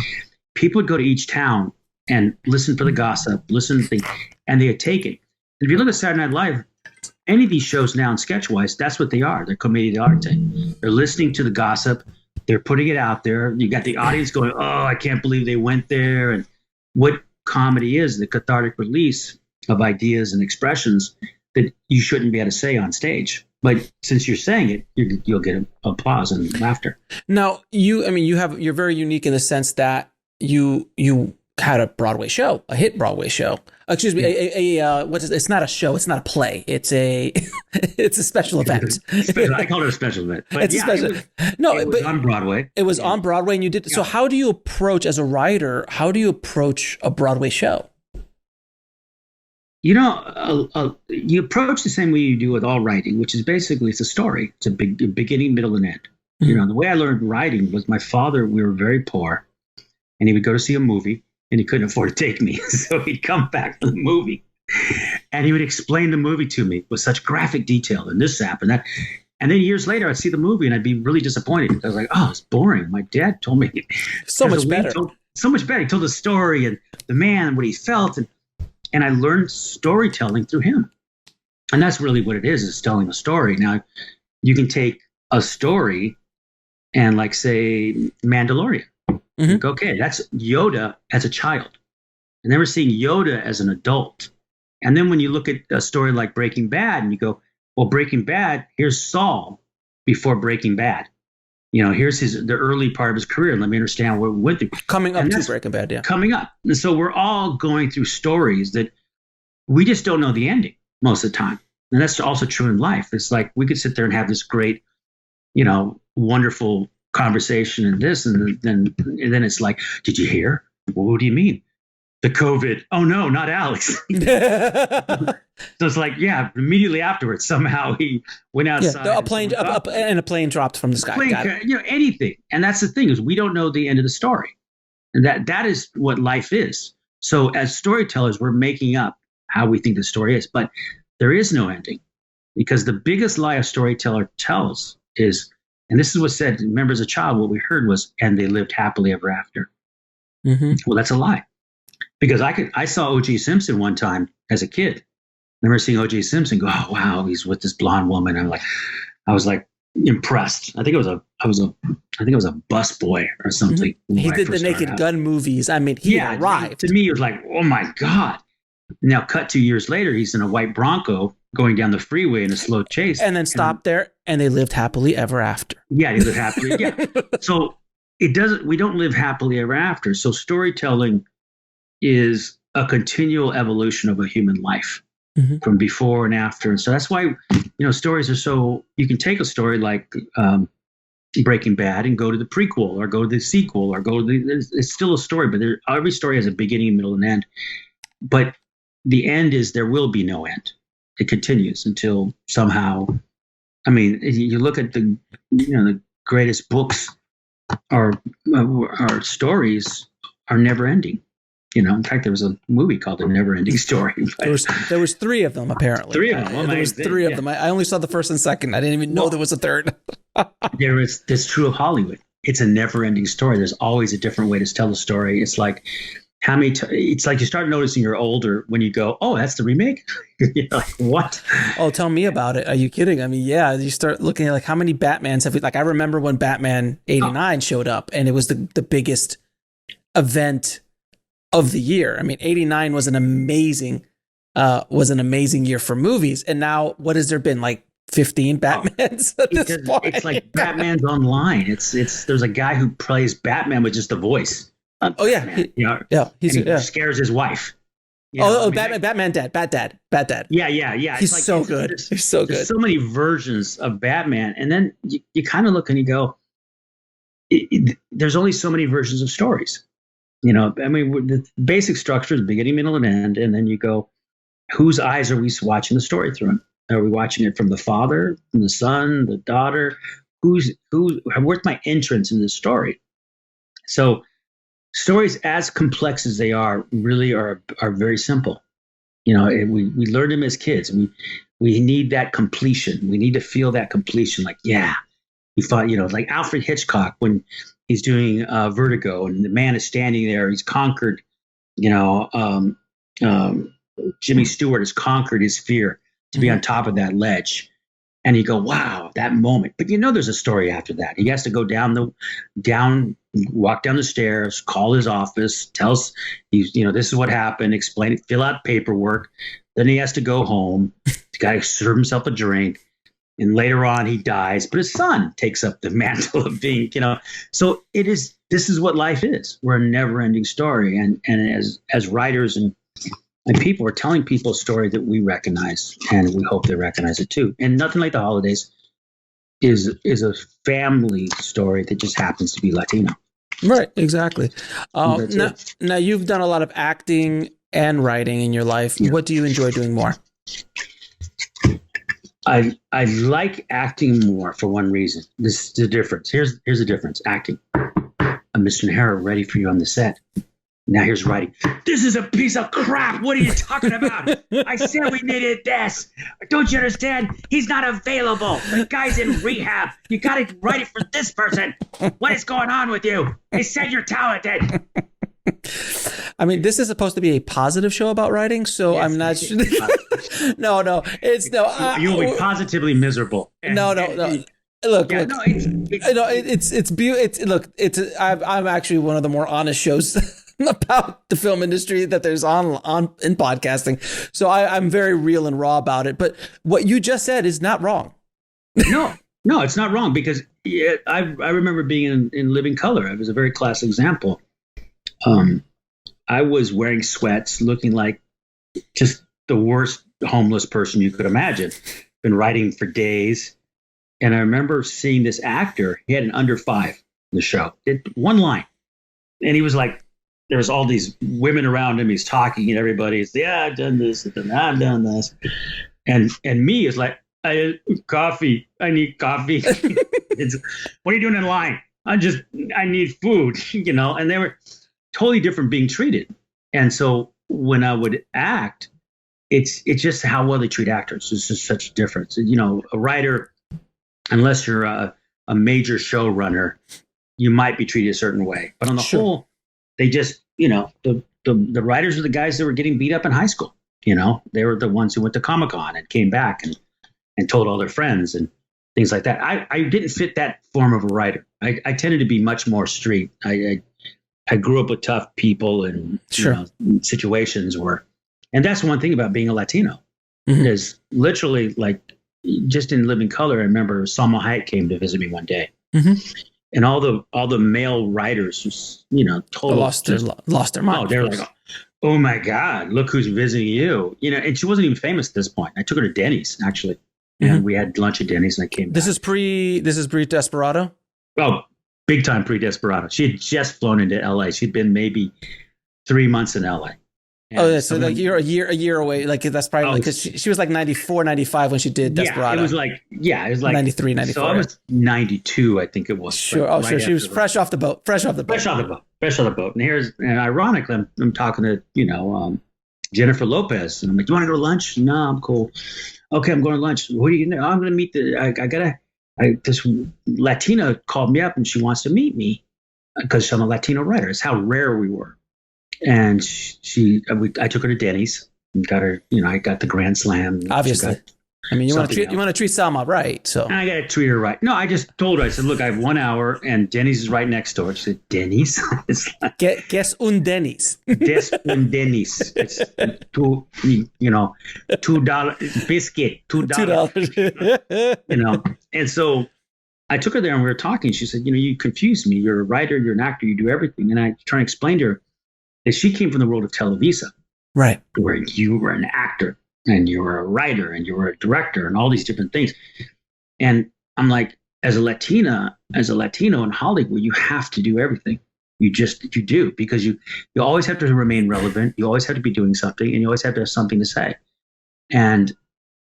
People would go to each town and listen for the gossip, listen to things, and they would take it. And if you look at Saturday Night Live, any of these shows now in sketch-wise, that's what they are. They're Commedia dell'arte. They're listening to the gossip. They're putting it out there. You got the audience going, oh, I can't believe they went there. And what comedy is, the cathartic release of ideas and expressions that you shouldn't be able to say on stage. But since you're saying it, you'll get applause and laughter. Now, you're very unique in the sense that you had a Broadway show, a hit Broadway show. Excuse me, it's not a show, it's not a play. It's a special event. I call it a special event. But it's a special. It was on Broadway. It was on Broadway, and you did. Yeah. So how do you approach, as a writer? How do you approach a Broadway show? You approach the same way you do with all writing, which is basically it's a story. It's a beginning, middle, and end. The way I learned writing was my father. We were very poor, and he would go to see a movie, and he couldn't afford to take me, so he'd come back from the movie, and he would explain the movie to me with such graphic detail, and this happened, that, and then years later I'd see the movie and I'd be really disappointed. I was like, oh, it's boring. My dad told me so much better. So much better. He told the story and the man and what he felt, and I learned storytelling through him. And that's really what it is telling a story. Now, you can take a story and, like, say, Mandalorian. Okay, that's Yoda as a child. And then we're seeing Yoda as an adult. And then when you look at a story like Breaking Bad and you go, well, Breaking Bad, here's Saul before Breaking Bad. Here's the early part of his career. Let me understand what we went through. Coming up to Breaking Bad, yeah. Coming up. And so we're all going through stories that we just don't know the ending most of the time. And that's also true in life. It's like we could sit there and have this great, wonderful conversation and this, and then it's like, did you hear? Well, what do you mean? The COVID. Oh, no, not Alex. So it's like, yeah, immediately afterwards, somehow he went outside. Yeah, a plane dropped from the sky. Anything. And that's the thing, is we don't know the end of the story. And that is what life is. So as storytellers, we're making up how we think the story is. But there is no ending, because the biggest lie a storyteller tells is, and this is what's said, remember as a child, what we heard was, and they lived happily ever after. Well, that's a lie. Because I saw O.J. Simpson one time as a kid. I remember seeing O.J. Simpson go, oh, wow, he's with this blonde woman. I was like impressed. I think it was a bus boy or something. He did the Naked Gun movies. I mean, he arrived. To me, it was like, oh my God. Now, cut 2 years later, he's in a white Bronco going down the freeway in a slow chase. And then stopped there, and they lived happily ever after. Yeah, they lived happily. Yeah. So we don't live happily ever after. So storytelling is a continual evolution of a human life from before and after. And so that's why, stories are so, you can take a story like Breaking Bad and go to the prequel or go to the sequel or it's still a story, but every story has a beginning, middle, and end. But the end is there will be no end. It continues until somehow, you look at the greatest books or stories are never ending. In fact, there was a movie called The Never Ending Story. There was three of them, apparently. Three of them. There was three of them. I only saw the first and second. I didn't even know there was a third. That's true of Hollywood. It's a never-ending story. There's always a different way to tell the story. It's like it's like you start noticing you're older when you go, oh, that's the remake? You're like, what? Oh, tell me about it. Are you kidding? Yeah, you start looking at how many Batmans have we, I remember when Batman 89 showed up, and it was the biggest event of the year. 89 was an amazing year for movies. And now what has there been, 15 Batmans at this point? It's like Batman's online. It's there's a guy who plays Batman with just a voice. Oh yeah, Batman, you know, yeah. He's and he scares his wife. You know, oh, I mean, Batman dad, bad dad. yeah, yeah, yeah. He's so good. He's so good. There's so many versions of Batman, and then you kind of look and you go, there's only so many versions of stories. You know, I mean, the basic structure is beginning, middle, and end, and then you go, whose eyes are we watching the story through? Are we watching it from the father, from the son, the daughter? Where's my entrance in this story? So stories as complex as they are really are very simple. You know, we learn them as kids. We need that completion. We need to feel that completion. Like, yeah, we thought, you know, like Alfred Hitchcock when he's doing Vertigo, and the man is standing there. He's conquered, you know, Jimmy Stewart has conquered his fear to be on top of that ledge. And you go, wow, that moment. But you know, there's a story after that. He has to go walk down the stairs, call his office, tells, you know, this is what happened, explain it, fill out paperwork. Then he has to go home. He's got to serve himself a drink. And later on, he dies. But his son takes up the mantle of being, you know. So this is what life is. We're a never ending story. And as writers and people are telling people a story that we recognize, and we hope they recognize it too. And Nothing Like the Holidays is a family story that just happens to be Latino. Right, exactly. Now you've done a lot of acting and writing in your life. Yeah. What do you enjoy doing more? I like acting more for one reason. This is the difference. Here's the difference. Acting. I'm Mr. Najera, ready for you on the set. Now here's writing. This is a piece of crap. What are you talking about? I said we needed this. Don't you understand? He's not available. The guy's in rehab. You got to write it for this person. What is going on with you? They said you're talented. I mean, this is supposed to be a positive show about writing, so yes, I'm not sure. No. You will be positively miserable. No. Look. I'm actually one of the more honest shows about the film industry that there's on in podcasting. So I'm very real and raw about it. But what you just said is not wrong. No, it's not wrong, because I remember being in Living Color. It was a very classic example. I was wearing sweats, looking like just the worst homeless person you could imagine. Been writing for days. And I remember seeing this actor. He had an under 5 in the show. One line. And he was like, there's all these women around him. He's talking, and everybody's, yeah, I've done this, I've done this. And me is like, I need coffee. What are you doing in line? I need food, you know. And they were totally different being treated. And so when I would act, it's just how well they treat actors. It's just such a difference. You know, a writer, unless you're a major showrunner, you might be treated a certain way. But on the whole, they just, you know, the writers are the guys that were getting beat up in high school. You know, they were the ones who went to Comic-Con and came back and told all their friends and things like that. I didn't fit that form of a writer. I tended to be much more street. I grew up with tough people and you know, situations and that's one thing about being a Latino. Is literally like just in Living Color. I remember Salma Hayek came to visit me one day, and all the male writers just, you know, totally lost their mind. Oh, they're like, oh my God, look who's visiting you. You know, and she wasn't even famous at this point. I took her to Denny's actually, and we had lunch at Denny's, and I came back. This is pre Desperado. Oh, big time pre Desperado. She had just flown into LA. She'd been maybe 3 months in LA. And so like you're a year away. Like that's probably because she was like 94, 95 when she did Desperado. It was like 93, 94. So I was 92, I think it was. Sure. Oh, sure. She was fresh off the boat. And ironically, I'm talking to, you know, Jennifer Lopez, and I'm like, "Do you want to go to lunch?" No, I'm cool. Okay, I'm going to lunch. What are you gonna? I'm going to meet this Latina called me up, and she wants to meet me because I'm a Latino writer. It's how rare we were. And I took her to Denny's and got her, you know, I got the Grand Slam. Obviously. I mean, you want to treat Salma right. So I got to treat her right. No, I just told her, I said, look, I have 1 hour and Denny's is right next door. She said, Denny's? It's like, Guess un Denny's. Des un Denny's. It's $2 biscuit, $2. You know, and so I took her there and we were talking. She said, you confused me. You're a writer, you're an actor, you do everything. And I try to explain to her that she came from the world of Televisa, right, where you were an actor and you were a writer and you were a director and all these different things. And I'm like, as a Latino in Hollywood, you have to do everything. You do, because you always have to remain relevant. You always have to be doing something, and you always have to have something to say. And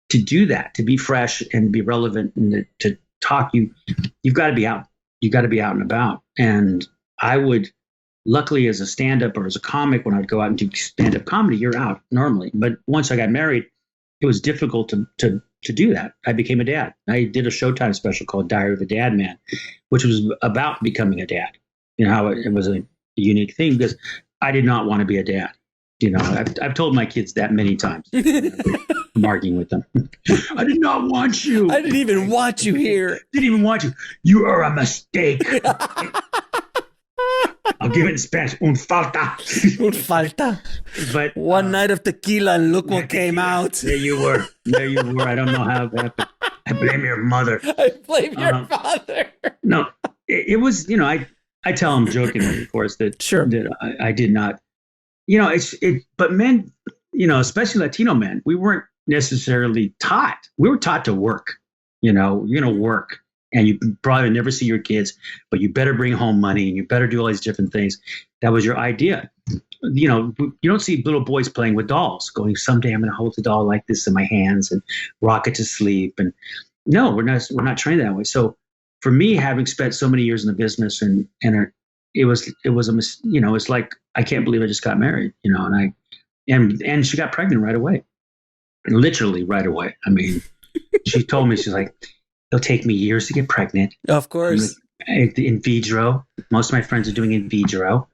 to do that, to be fresh and be relevant and to talk, you've got to be out. You've got to be out and about. And I would, luckily, as a stand-up or as a comic, when I'd go out and do stand-up comedy, you're out normally. But once I got married, it was difficult to do that. I became a dad. I did a Showtime special called Diary of a Dad Man, which was about becoming a dad. How it was a unique thing, because I did not want to be a dad. I've told my kids that many times. I'm arguing with them. I did not want you. I didn't even want you here. Didn't even want you. You are a mistake. I'll give it in Spanish. Un falta. Un falta. But one night of tequila and look what came out. There you were. I don't know how that happened. I blame your mother. I blame your father. No, it was, I tell them jokingly, of course, that sure that I did not, but men, especially Latino men, we weren't necessarily taught. We were taught to work. You're going to work, and you probably never see your kids, but you better bring home money, and you better do all these different things. That was your idea. You don't see little boys playing with dolls, going, someday I'm going to hold the doll like this in my hands and rock it to sleep. And no, we're not trained that way. So for me, having spent so many years in the business, and it was it's like, I can't believe I just got married, and she got pregnant right away, literally right away. I mean, she told me, she's like, it'll take me years to get pregnant. Of course. Like, in vitro. Most of my friends are doing in vitro.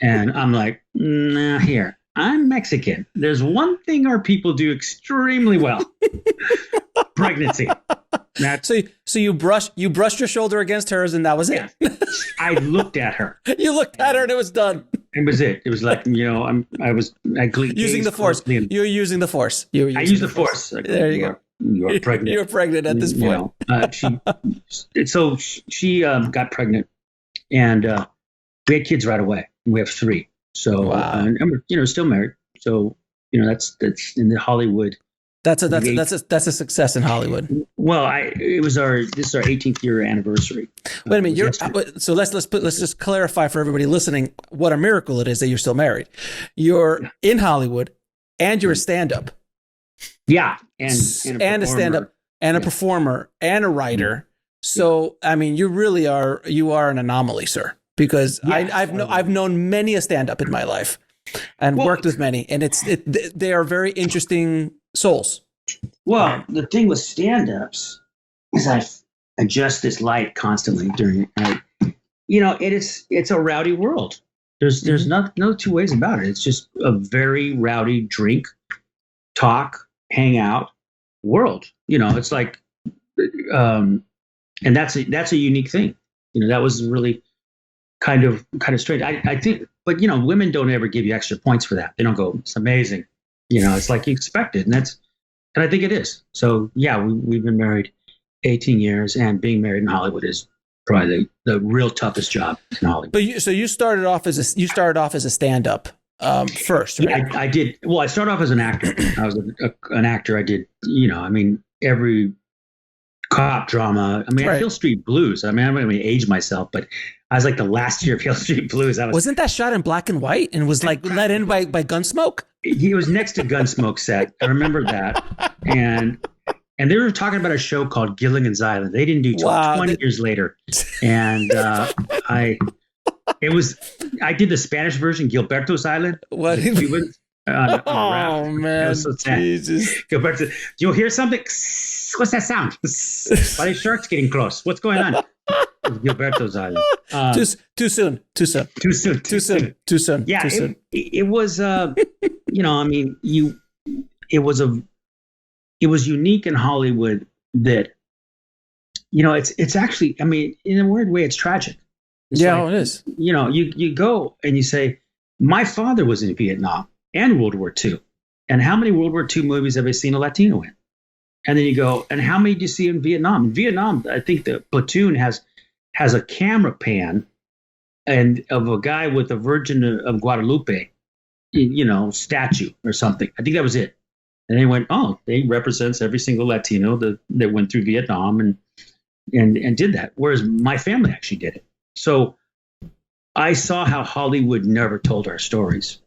And I'm like, nah, here, I'm Mexican. There's one thing our people do extremely well. Pregnancy. So you brushed your shoulder against hers, and that was it. I looked at her. You looked at her, and it was done. It was it. It was like, I was using the force. You're using the force. I used the force. There you go. You are pregnant. You're pregnant at this point. She got pregnant, and we had kids right away. We have 3. So, wow. And we're still married. So, that's in the Hollywood. That's a success in Hollywood. Well, this is our 18th year anniversary. Wait a minute. So let's just clarify for everybody listening what a miracle it is that you're still married. You're in Hollywood, and you're a stand-up. Yeah, and a stand-up, and a performer, and a writer. So I mean, you are an anomaly, sir. Because yes, I've known many a stand-up in my life, and worked with many, and they are very interesting souls. Well, the thing with stand-ups is I adjust this light constantly during the night. It's a rowdy world. There's no two ways about it. It's just a very rowdy drink, talk, hang out world. It's like, and that's a unique thing. That was really kind of strange. I think, but women don't ever give you extra points for that. They don't go, it's amazing. It's like you expected, and I think it is. So yeah, we've been married 18 years, and being married in Hollywood is probably the real toughest job in Hollywood. But you started off as a stand-up first, right? Yeah, I did. Well, I started off as an actor. I was an actor. I did, every cop drama. I mean, right. Hill Street Blues. I mean, I'm not going to age myself, but I was like the last year of Hill Street Blues. Wasn't that shot in black and white and was like let in by Gunsmoke? He was next to Gunsmoke set. I remember that. And they were talking about a show called Gilligan's Island. They didn't do 20 years later. And I did the Spanish version, Gilberto's Island. What? Oh man! So sad. Jesus. Gilberto, you'll hear something. What's that sound? Why are the sharks getting close? What's going on? Gilberto's Island. Too soon. Yeah, it was. It was unique in Hollywood that, it's actually. I mean, in a weird way, it's tragic. It's it is. You go and you say, my father was in Vietnam and World War II. And how many World War II movies have I seen a Latino in? And then you go, and how many do you see in Vietnam? In Vietnam, I think the platoon has a camera pan and of a guy with a Virgin of Guadalupe, statue or something. I think that was it. And they went, oh, they represents every single Latino that went through Vietnam and did that. Whereas my family actually did it. So I saw how Hollywood never told our stories.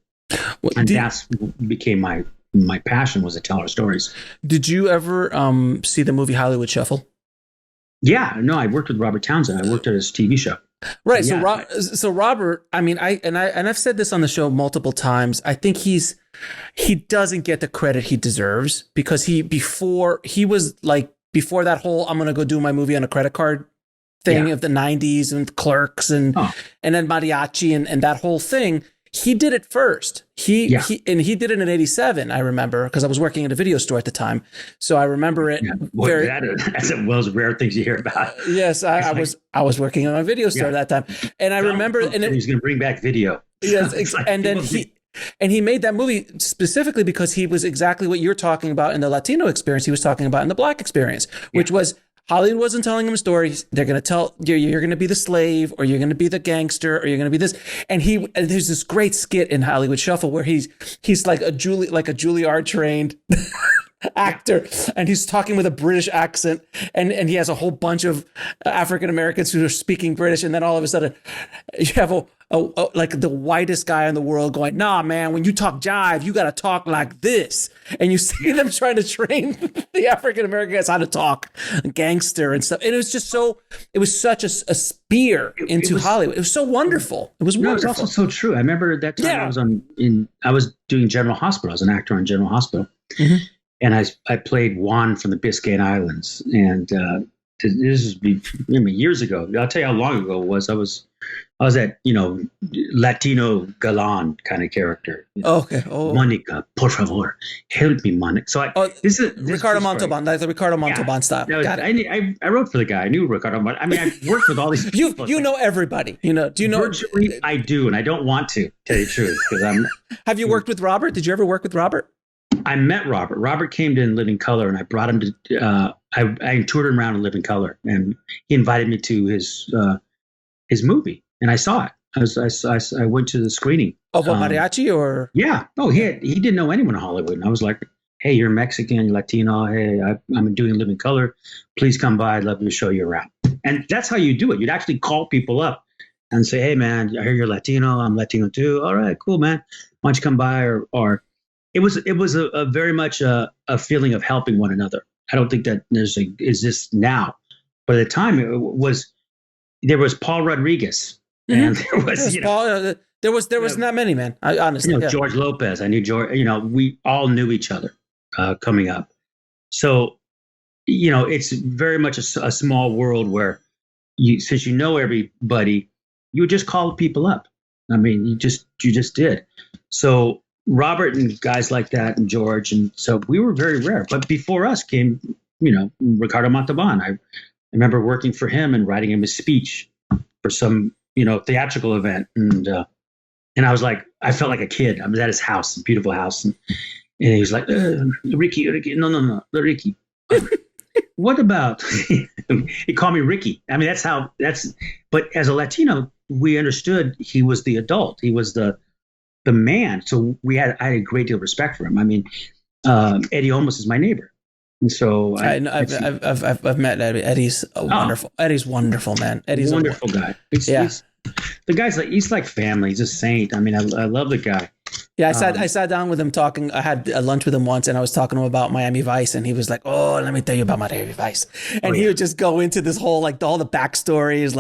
And that's became my passion, was to tell our stories. Did you ever see the movie Hollywood Shuffle? Yeah, no, I worked with Robert Townsend. I worked at his TV show. Right. Yeah. So Robert, I mean, I've said this on the show multiple times. I think he doesn't get the credit he deserves, because before that whole I'm going to go do my movie on a credit card thing of the 90s and Clerks and then Mariachi and that whole thing. He did it first. He did it in '87. I remember, because I was working at a video store at the time, so I remember it. Yeah. Boy, that's one of those rare things you hear about. Yes, I was working at a video store at that time, and I remember. And he's going to bring back video. Yes, and then he made that movie specifically because he was exactly what you're talking about in the Latino experience. He was talking about in the Black experience, which was. Hollywood wasn't telling him stories. They're going to tell you're going to be the slave, or you're going to be the gangster, or you're going to be this. And there's this great skit in Hollywood Shuffle where he's like a Juilliard trained actor, and he's talking with a British accent, and he has a whole bunch of African Americans who are speaking British, and then all of a sudden you have like the whitest guy in the world going, nah, man, when you talk jive, you got to talk like this. And you see them trying to train the African American guys how to talk gangster and stuff. And it was just it was such a spear into Hollywood. It was so wonderful. It was wonderful. It was also so true. I remember that time I was doing General Hospital. I was an actor on General Hospital. Mm-hmm. And I played Juan from the Biscayne Islands. And this is years ago. I'll tell you how long ago it was. I was that, Latino galan kind of character. Okay. Monica, por favor, help me, Monica. So this is Ricardo Montalban, like the Ricardo Montalban style. Got it. I wrote for the guy. I knew Ricardo Montalban. I mean, I worked with all these people. You know everybody. Do you know? Virtually, I do, and I don't want to tell you the truth, because Have you worked with Robert? Did you ever work with Robert? I met Robert. Robert came to Living Color, and I brought him to. I toured him around in Living Color, and he invited me to his movie, and I saw it. I went to the screening of Mariachi, or he didn't know anyone in Hollywood, and I was like, hey, you're Mexican, you're Latino. Hey, I'm doing Living Color. Please come by. I'd love to show you around. And that's how you do it. You'd actually call people up and say, hey, man, I hear you're Latino. I'm Latino too. All right, cool, man. Why don't you come by? Or it was a very much a feeling of helping one another. I don't think that is this now, but at the time there was Paul Rodriguez, and there was Paul. There wasn't that many, man. Honestly, George Lopez. I knew George. We all knew each other coming up. So, it's very much a small world where since you know everybody, you would just call people up. I mean, you just did. So Robert and guys like that, and George, and so we were very rare. But before us came, Ricardo Montalban. I remember working for him and writing him a speech for some, theatrical event, and I was like, I felt like a kid. I was at his house, a beautiful house, and he was like, Ricky, no, Ricky. What about? He called me Ricky. I mean, but as a Latino, we understood he was the adult. He was the man. So I had a great deal of respect for him. I mean, Eddie Olmos is my neighbor. And so I've met Eddie. Eddie's wonderful. Eddie's wonderful, man. Eddie's a wonderful guy. The guy's he's like family. He's a saint. I mean, I love the guy. Yeah, I sat down with him talking. I had a lunch with him once, and I was talking to him about Miami Vice, and he was like, "Oh, let me tell you about Miami Vice." And he would just go into this whole all the backstories,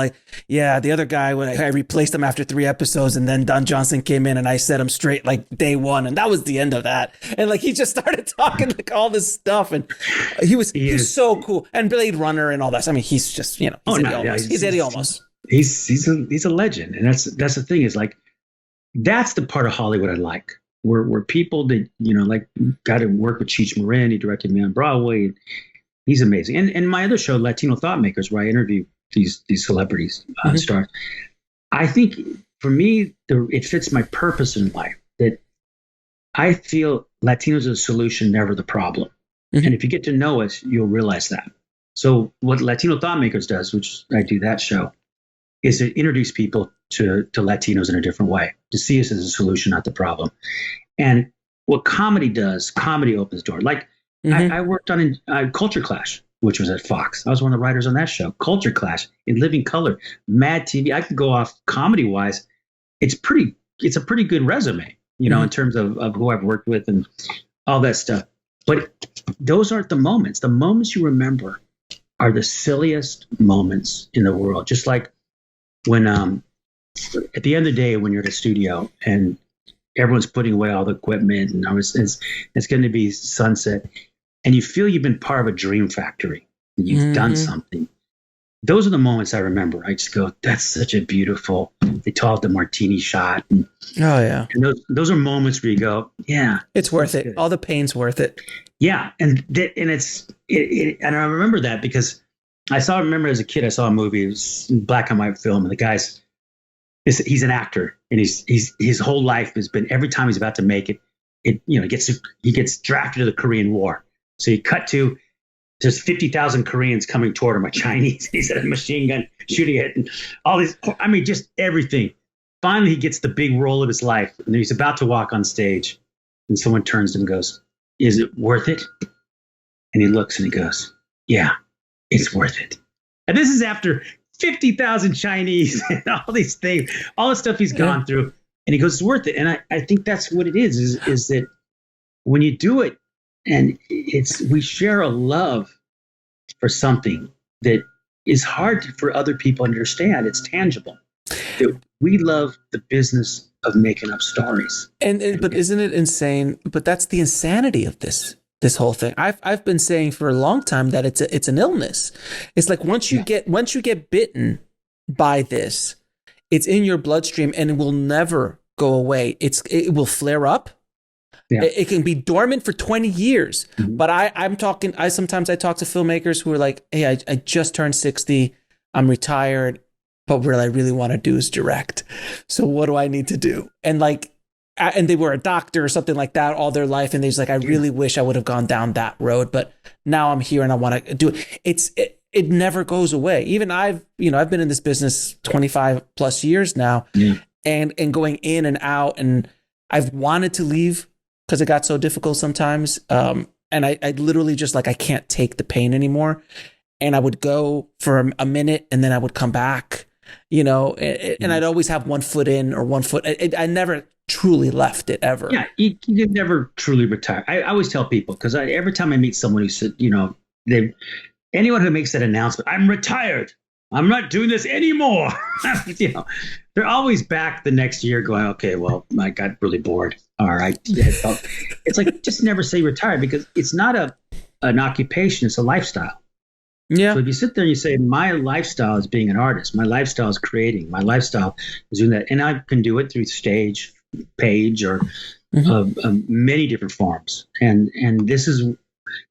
the other guy, when I replaced him after 3 episodes, and then Don Johnson came in, and I set him straight day 1, and that was the end of that. And he just started talking all this stuff, and he's so cool. And Blade Runner and all that. I mean, he's just he's Eddie Olmos. He's a legend, and that's the thing is that's the part of Hollywood I like, where people that got to work with Cheech Marin. He directed me on Broadway. He's amazing. And my other show, Latino Thought Makers, where I interview these celebrities, stars. I think for me, it fits my purpose in life. That I feel Latinos are the solution, never the problem. Mhm. And if you get to know us, you'll realize that. So what Latino Thought Makers does, which I do that show, is to introduce people to Latinos in a different way, to see us as a solution, not the problem. And what comedy does, comedy opens the door. Like Mhm. I worked on Culture Clash, which was at Fox. I was one of the writers on that show. Culture Clash in living color, Mad TV. I could go off comedy wise. It's a pretty good resume, in terms of who I've worked with and all that stuff. But those aren't the moments. The moments you remember are the silliest moments in the world. Just like when at the end of the day, when you're at a studio and everyone's putting away all the equipment and it's going to be sunset, and you feel you've been part of a dream factory. You've done something. Those are the moments I remember. I just go, that's such a beautiful, they call it the martini shot. And, Oh yeah. and those are moments where you go, yeah. It's worth it. Good. All the pain's worth it. Yeah. And and I remember that because remember as a kid, I saw a movie, it was a black and white film, and the guy's, he's an actor, and his whole life has been, every time he's about to make it, he gets drafted to the Korean War. So you cut to, there's 50,000 Koreans coming toward him, a Chinese. He's at a machine gun shooting it, and all these. I mean, just everything. Finally, he gets the big role of his life, and he's about to walk on stage, and someone turns to him and goes, "Is it worth it?" And he looks and he goes, "Yeah, it's worth it." And this is after 50,000 Chinese and all these things, all the stuff he's gone through, and he goes, "It's worth it." And I think that's what it is that when you do it. And we share a love for something that is hard for other people to understand. It's tangible. We love the business of making up stories. But isn't it insane? But that's the insanity of this whole thing. I've been saying for a long time that it's an illness. It's like once you get bitten by this, it's in your bloodstream and it will never go away. It will flare up. Yeah. It can be dormant for 20 years. Mm-hmm. But sometimes I talk to filmmakers who are like, hey, I just turned 60. I'm retired. But what I really want to do is direct. So what do I need to do? And they were a doctor or something like that all their life. And they're just like, I really wish I would have gone down that road. But now I'm here and I want to do it. It never goes away. Even I've been in this business 25 plus years now, and going in and out, and I've wanted to leave because it got so difficult sometimes. And I literally just I can't take the pain anymore. And I would go for a minute and then I would come back, and I'd always have one foot in or one foot. I never truly left it ever. Yeah, you never truly retire. I always tell people, because every time I meet someone who said, anyone who makes that announcement, I'm retired, I'm not doing this anymore. They're always back the next year going, okay, well, I got really bored. All right. It's like, just never say retired, because it's not an occupation, it's a lifestyle. Yeah. So if you sit there and you say, my lifestyle is being an artist, my lifestyle is creating, my lifestyle is doing that, and I can do it through stage, page, or many different forms. And this is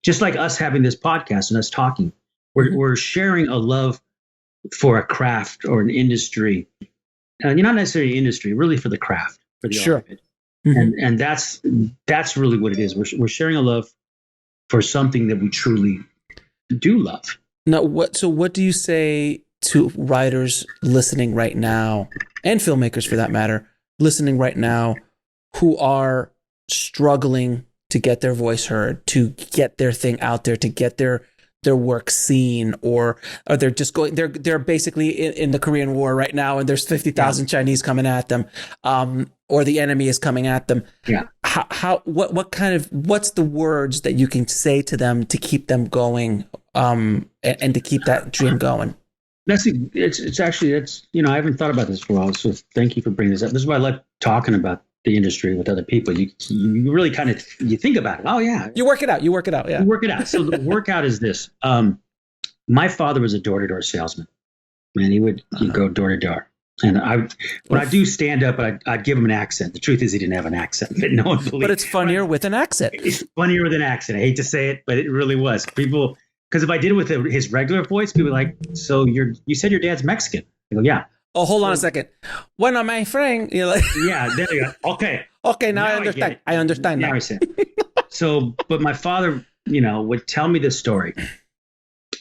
just like us having this podcast and us talking. We're sharing a love for a craft or an industry. You're not necessarily industry, really for the craft, for the art of it. And that's really what it is. We're sharing a love for something that we truly do love. Now, what do you say to writers listening right now, and filmmakers for that matter, listening right now, who are struggling to get their voice heard, to get their thing out there, to get their work seen, or they're just going, they're basically in the Korean War right now, and there's 50,000 Chinese coming at them, or the enemy is coming at them. Yeah. What's the words that you can say to them to keep them going, and to keep that dream going? I haven't thought about this for a while, so thank you for bringing this up. This is why I like talking about the industry with other people. You really kind of, you think about it. Oh yeah. You work it out. Yeah. You work it out. So the workout is this. My father was a door-to-door salesman, and he'd go door to door. And when I do stand up, I'd give him an accent. The truth is, he didn't have an accent, but no one believed. But it's funnier with an accent. It's funnier with an accent. I hate to say it, but it really was. People, because if I did it with his regular voice, people were like, "So you said your dad's Mexican?" I go, "Yeah." Oh, hold on a second. Bueno, my friend, yeah, there you go. Okay. Okay, now I understand. I understand now. So, but my father would tell me this story.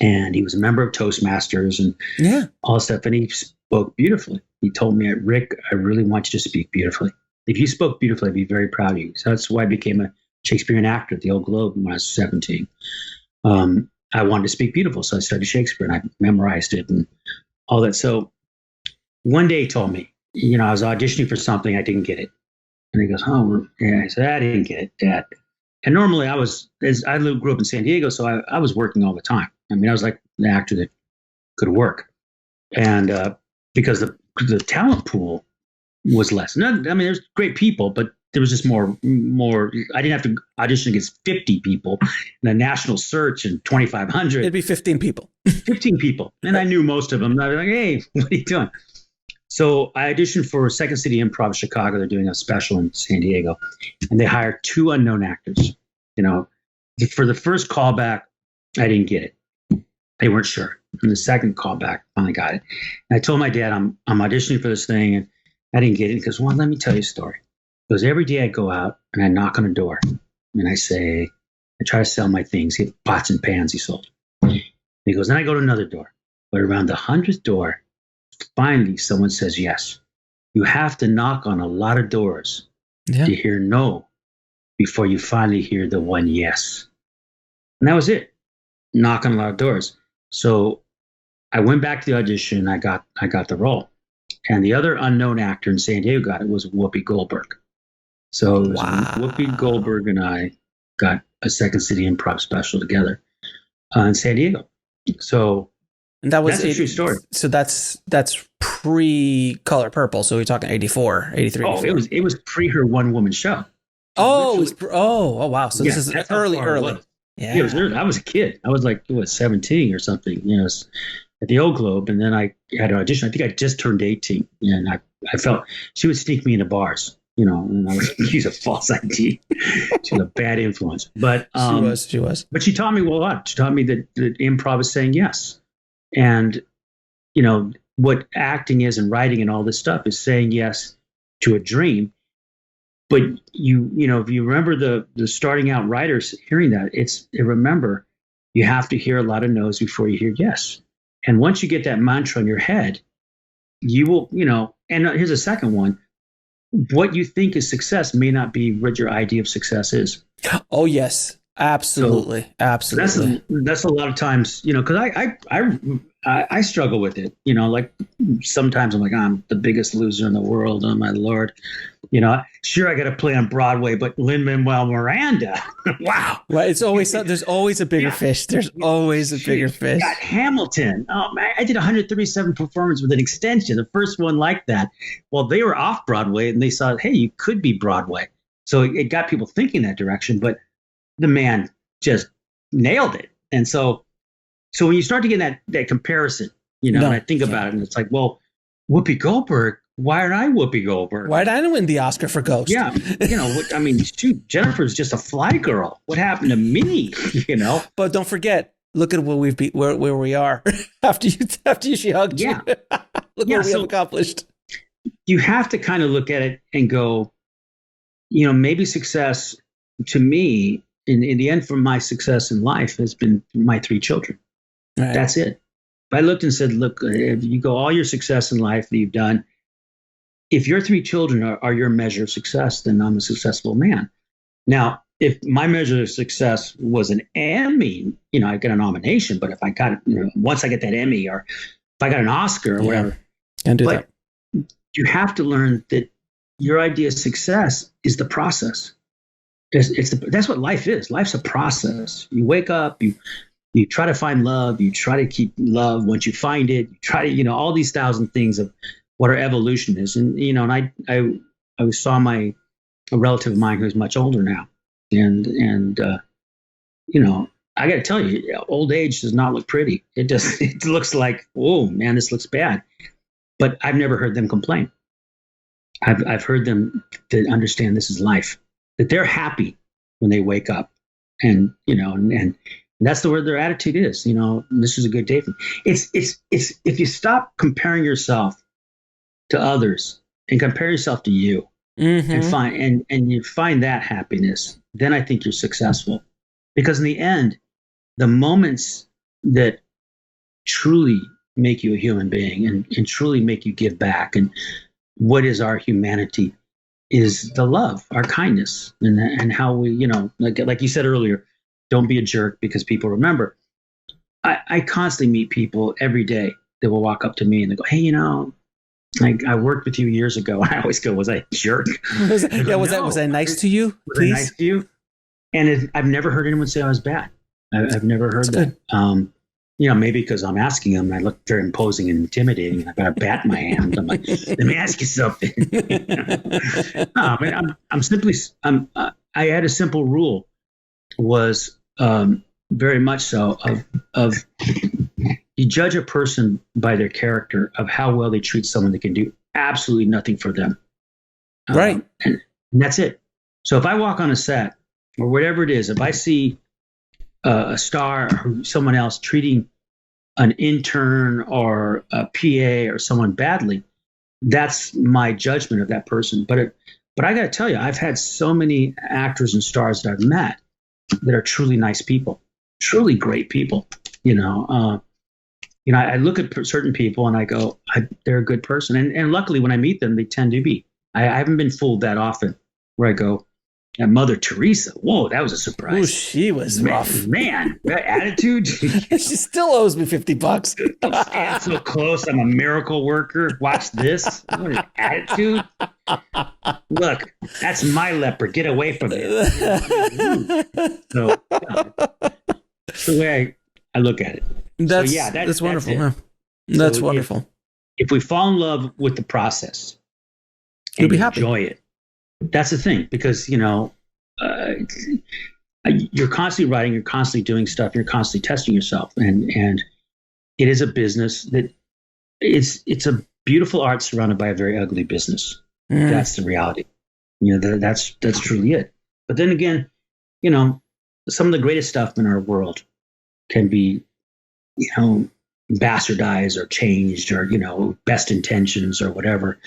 And he was a member of Toastmasters and all this stuff. And he spoke beautifully. He told me, Rick, I really want you to speak beautifully. If you spoke beautifully, I'd be very proud of you. So that's why I became a Shakespearean actor at the Old Globe when I was 17. I wanted to speak beautiful. So I studied Shakespeare and I memorized it and all that. So one day he told me, I was auditioning for something. I didn't get it. And he goes, oh, yeah. I said, I didn't get it, Dad. And normally I grew up in San Diego, so I was working all the time. I mean, I was like the actor that could work. And because the talent pool was less. There's great people, but there was just more. I didn't have to audition against 50 people in a national search and 2,500. It'd be 15 people. 15 people. And I knew most of them. I was like, hey, what are you doing? So I auditioned for Second City Improv Chicago. They're doing a special in San Diego. And they hired 2 unknown actors. For the first callback, I didn't get it. They weren't sure. And the second callback, finally got it. And I told my dad, I'm auditioning for this thing, and I didn't get it. He goes, well, let me tell you a story. Because every day I go out and I knock on a door and I try to sell my things. He had pots and pans he sold. And he goes, then I go to another door. But around the 100th door, finally someone says yes. You have to knock on a lot of doors to hear no before you finally hear the one yes. And that was it. Knock on a lot of doors. So I went back to the audition. I got the role. And the other unknown actor in San Diego got it was Whoopi Goldberg. So it was Whoopi Goldberg and I got a Second City Improv special together in San Diego. So and that was that's a true story. So that's pre-Color Purple. So we're talking 84, 83. Oh, 84. It was pre her one woman show. Oh, wow. So this is early. Yeah, it was early. I was a kid. I was like 17 or something. At the Old Globe, and then I had an audition. I think I just turned 18, and I felt she would sneak me into bars. And I would use a false ID. She was a bad influence, but she was. But she taught me a lot. She taught me that improv is saying yes, and what acting is and writing and all this stuff is saying yes to a dream. But if you remember the starting out writers hearing that, remember you have to hear a lot of no's before you hear yes. And once you get that mantra in your head, you will, and here's a second one. What you think is success may not be what your idea of success is. Oh, yes. Absolutely. So absolutely. That's a lot of times, because I struggle with it. Like sometimes I'm like, I'm the biggest loser in the world. Oh my Lord. Sure, I got to play on Broadway, but Lin-Manuel Miranda. Wow. Well, it's always, there's always a bigger fish. There's always a bigger fish. Got Hamilton. Oh man, I did 137 performances with an extension. The first one like that. Well, they were off Broadway and they saw, hey, you could be Broadway. So it got people thinking that direction, but the man just nailed it. And so when you start to get that comparison, and I think about it and it's like, well, Whoopi Goldberg, why aren't I Whoopi Goldberg? Why did I win the Oscar for Ghost? Yeah. Shoot, Jennifer's just a fly girl. What happened to me? But don't forget, look at what where we are after she hugged you. Look what we have accomplished. You have to kind of look at it and go, maybe success to me, in the end, for my success in life has been my 3 children. Right. That's it. If I looked and said, look, if you go all your success in life that you've done, if your 3 children are your measure of success, then I'm a successful man. Now, if my measure of success was an Emmy, I get a nomination, but if I got, once I get that Emmy or if I got an Oscar or whatever, can't do that. You have to learn that your idea of success is the process. That's what life is. Life's a process. You wake up, you try to find love, you try to keep love. Once you find it, you try to, all these 1,000 things of what our evolution is. And, and I saw a relative of mine who's much older now. And I got to tell you, old age does not look pretty. It looks like, oh man, this looks bad. But I've never heard them complain. I've heard them to understand this is life, that they're happy when they wake up, and that's the word their attitude is. This is a good day for me. It's if you stop comparing yourself to others and compare yourself to you, and you find that happiness, then I think you're successful. Because in the end, the moments that truly make you a human being and truly make you give back, and what is our humanity, is the love, our kindness, and how we, like you said earlier, don't be a jerk because people remember. I constantly meet people every day that will walk up to me and they go, hey, I worked with you years ago. I always go, was I a jerk? Was I nice to you? Was I nice to you? And I've never heard anyone say I was bad. I've never heard that. Maybe because I'm asking them, and I look very imposing and intimidating, and I've got a bat in my hand. I'm like, let me ask you something. I had a simple rule, was very much so of you judge a person by their character, of how well they treat someone that can do absolutely nothing for them. Right. And that's it. So if I walk on a set or whatever it is, if I see a star or someone else treating an intern or a PA or someone badly, that's my judgment of that person. But I got to tell you, I've had so many actors and stars that I've met that are truly nice people, truly great people. I look at certain people and I go, they're a good person. And luckily, when I meet them, they tend to be. I haven't been fooled that often, where I go, and Mother Teresa, whoa, that was a surprise. Oh, she was rough. Man, that attitude. She still owes me $50. Don't stand so close. I'm a miracle worker. Watch this. What an attitude. Look, that's my leopard. Get away from it. So that's the way I look at it. That's wonderful. That's wonderful. If we fall in love with the process and you'll be happy. Enjoy it, that's the thing, because you're constantly writing, you're constantly doing stuff, you're constantly testing yourself, and it is a business that it's a beautiful art surrounded by a very ugly business. That's the reality. That's truly it. But then again, some of the greatest stuff in our world can be bastardized or changed, or best intentions or whatever.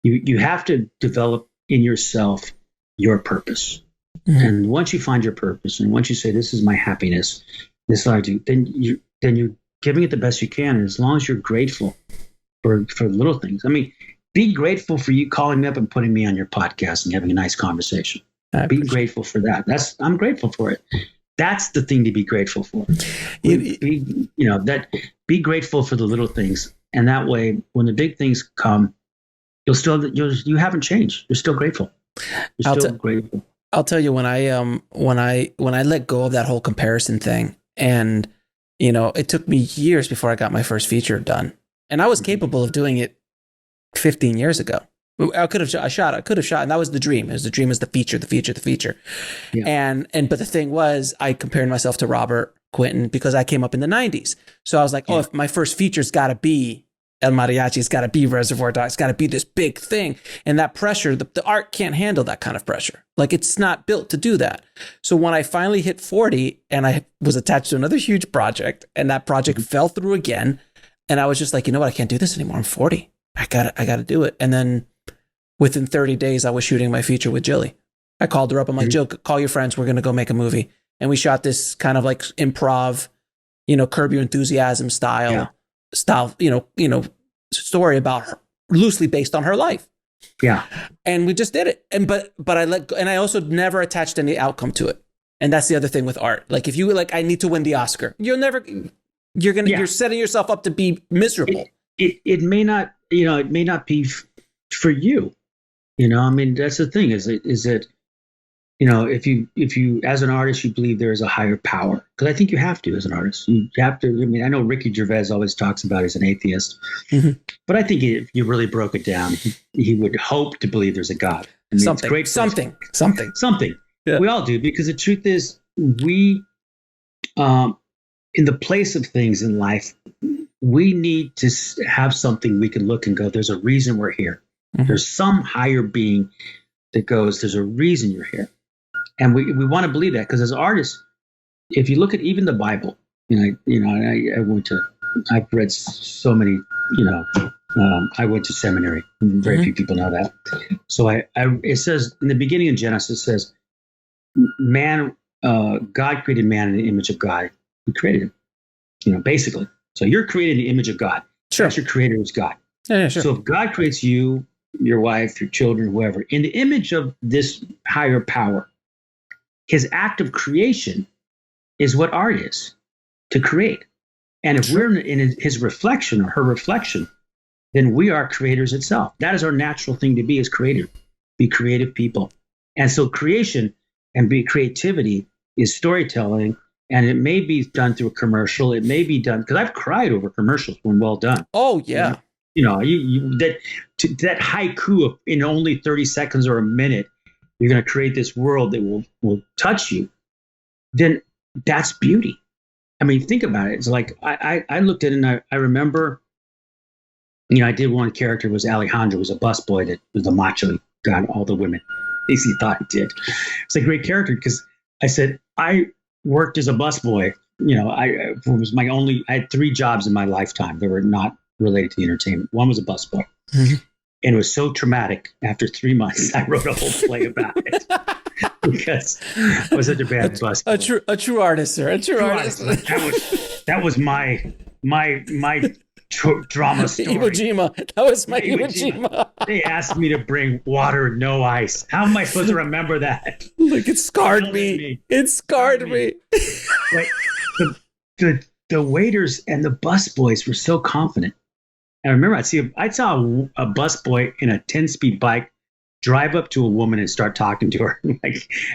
You have to develop in yourself your purpose. And once you find your purpose, and once you say, this is my happiness, this is what I do, then you're giving it the best you can. And as long as you're grateful for little things. I mean, be grateful for you calling me up and putting me on your podcast and having a nice conversation. Be grateful for that. I'm grateful for it. That's the thing to be grateful for. Be grateful for the little things. And that way, when the big things come, you haven't changed. You're still grateful. You're still grateful. I'll tell you, when I let go of that whole comparison thing, and it took me years before I got my first feature done, and I was capable of doing it 15 years ago. I could have shot, and that was the dream. The dream is the feature. Yeah. But the thing was, I compared myself to Robert Quentin because I came up in the 90s. So I was like, if my first feature's got to be El Mariachi, it's got to be Reservoir Dogs, it's got to be this big thing. And that pressure, the art can't handle that kind of pressure. Like, it's not built to do that. So when I finally hit 40 and I was attached to another huge project, and that project fell through again, and I was just like, you know what, I can't do this anymore. I'm 40. I gotta do it. And then within 30 days, I was shooting my feature with Jilly. I called her up. I'm like, Jill, call your friends. We're going to go make a movie. And we shot this kind of like improv, Curb Your Enthusiasm style, story about her, loosely based on her life. Yeah. And we just did it. And I also never attached any outcome to it. And that's the other thing with art. Like, if you I need to win the Oscar, you're setting yourself up to be miserable. It may not, it may not be for you. I mean, that's the thing, is that, if you, as an artist, you believe there is a higher power, because I think you have to, as an artist, you have to. I mean, I know Ricky Gervais always talks about he's an atheist, but I think if you really broke it down, he would hope to believe there's a God. I mean, something. Yeah. We all do, because the truth is, we, in the place of things in life, we need to have something we can look and go, there's a reason we're here. There's some higher being that goes, there's a reason you're here. And we want to believe that, because as artists, if you look at even the Bible, I've read so many, I went to seminary. Very few people know that. So it says in the beginning of Genesis, it says, man God created man in the image of God. He created him, basically. So you're created in the image of God. Sure. That's your creator is God. Yeah, sure. So if God creates you, your wife, your children, whoever, in the image of this higher power, his act of creation is what art is, to create. And if we're in his reflection or her reflection, then we are creators itself. That is our natural thing to be, as creator, be creative people. And so creation and creativity is storytelling, and it may be done through a commercial. It may be done, because I've cried over commercials when well done. Oh, yeah. That haiku of in only 30 seconds or a minute, you're going to create this world that will touch you. Then that's beauty. I mean, think about it. It's like I looked at it and I remember, I did one character, was Alejandro, was a busboy that was the macho. He got all the women. At least he thought he did. It's a great character because I said, I worked as a busboy. I had 3 jobs in my lifetime that were not related to the entertainment. One was a busboy. Mm-hmm. And it was so traumatic. After 3 months, I wrote a whole play about it because I was such a bad busboy. A true artist, sir. A true artist. That was my drama story. Iwo Jima. That was my Iwo Jima. They asked me to bring water, no ice. How am I supposed to remember that? Look, it scarred me. It scarred me. Like the waiters and the busboys were so confident. I remember I saw a busboy in a 10-speed bike drive up to a woman and start talking to her. And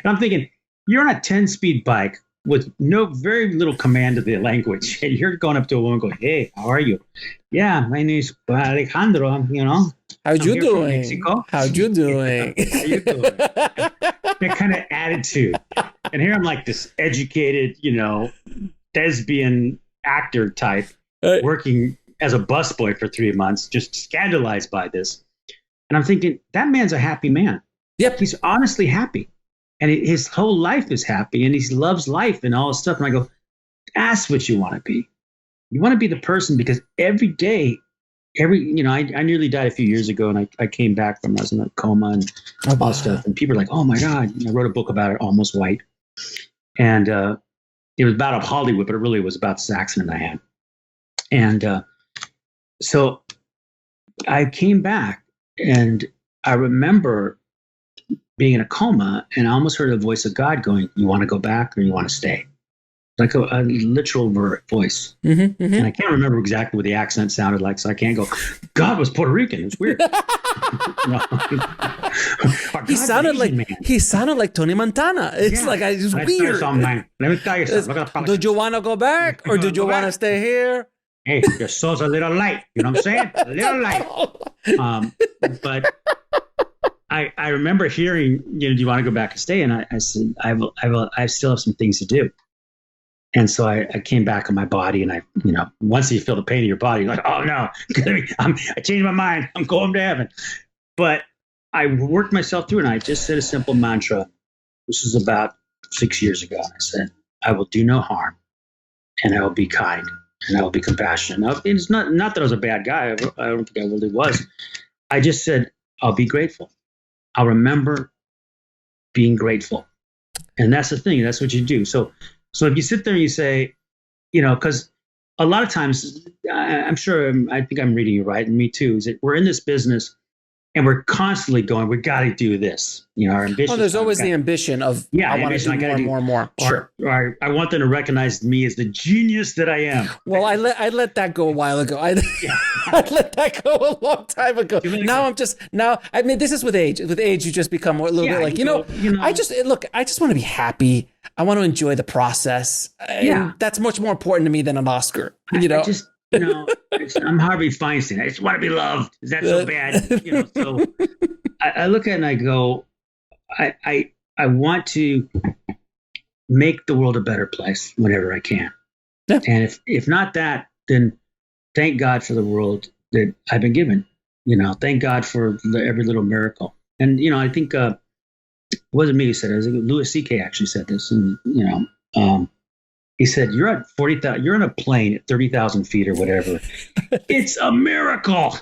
I'm thinking, you're on a 10-speed bike with very little command of the language, and you're going up to a woman going, "Hey, how are you?" "Yeah, my name is Alejandro. How you doing? How you doing? How you doing?" That kind of attitude. And here I'm like this educated, thespian actor type, working as a busboy for 3 months, just scandalized by this. And I'm thinking, that man's a happy man. Yep. He's honestly happy. And his whole life is happy, and he loves life and all this stuff. And I go, that's what you want to be. You want to be the person, because every day, I nearly died a few years ago, and I came back from, I was in a coma and all this stuff. And people are like, oh my God. I wrote a book about it, Almost White. And it was about Hollywood, but it really was about this accident I had. And so I came back, and I remember being in a coma, and I almost heard a voice of God going, "You want to go back or you want to stay?" Like a literal voice. Mm-hmm, mm-hmm. And I can't remember exactly what the accent sounded like, so I can't go, God was Puerto Rican. It's weird. He sounded like Tony Montana. It's weird. Let me tell you something. Do you want to go back or do you want to stay here? Hey, your soul's a little light. You know what I'm saying? A little light. But I remember hearing, do you want to go back and stay? And I said, I still have some things to do. And so I came back on my body, and once you feel the pain in your body, you're like, oh no, I changed my mind. I'm going to heaven. But I worked myself through it, and I just said a simple mantra. This is about 6 years ago. I said, I will do no harm, and I will be kind, and I will be compassionate. It's not that I was a bad guy. I don't think I really was. I just said, I'll be grateful. I'll remember being grateful. And that's the thing. That's what you do. So if you sit there and you say, because a lot of times, I think I'm reading you right, and me too, is that we're in this business and we're constantly going, we got to do this. Our ambition. Oh, there's always the ambition of, I want to do more and more. Sure. Or I want them to recognize me as the genius that I am. Well, I let that go a while ago. I let that go a long time ago. This is with age. With age, you just become a little bit like, I just want to be happy. I want to enjoy the process. And that's much more important to me than an Oscar. I'm Harvey Feinstein. I just want to be loved. Is that so bad? So I look at it and I go, I want to make the world a better place whenever I can. Yeah. And if not that, then thank God for the world that I've been given. Thank God for every little miracle. And I think it wasn't me who said it. I think Louis C.K. actually said this. And he said, "You're at 40,000. You're on a plane at 30,000 feet or whatever. It's a miracle."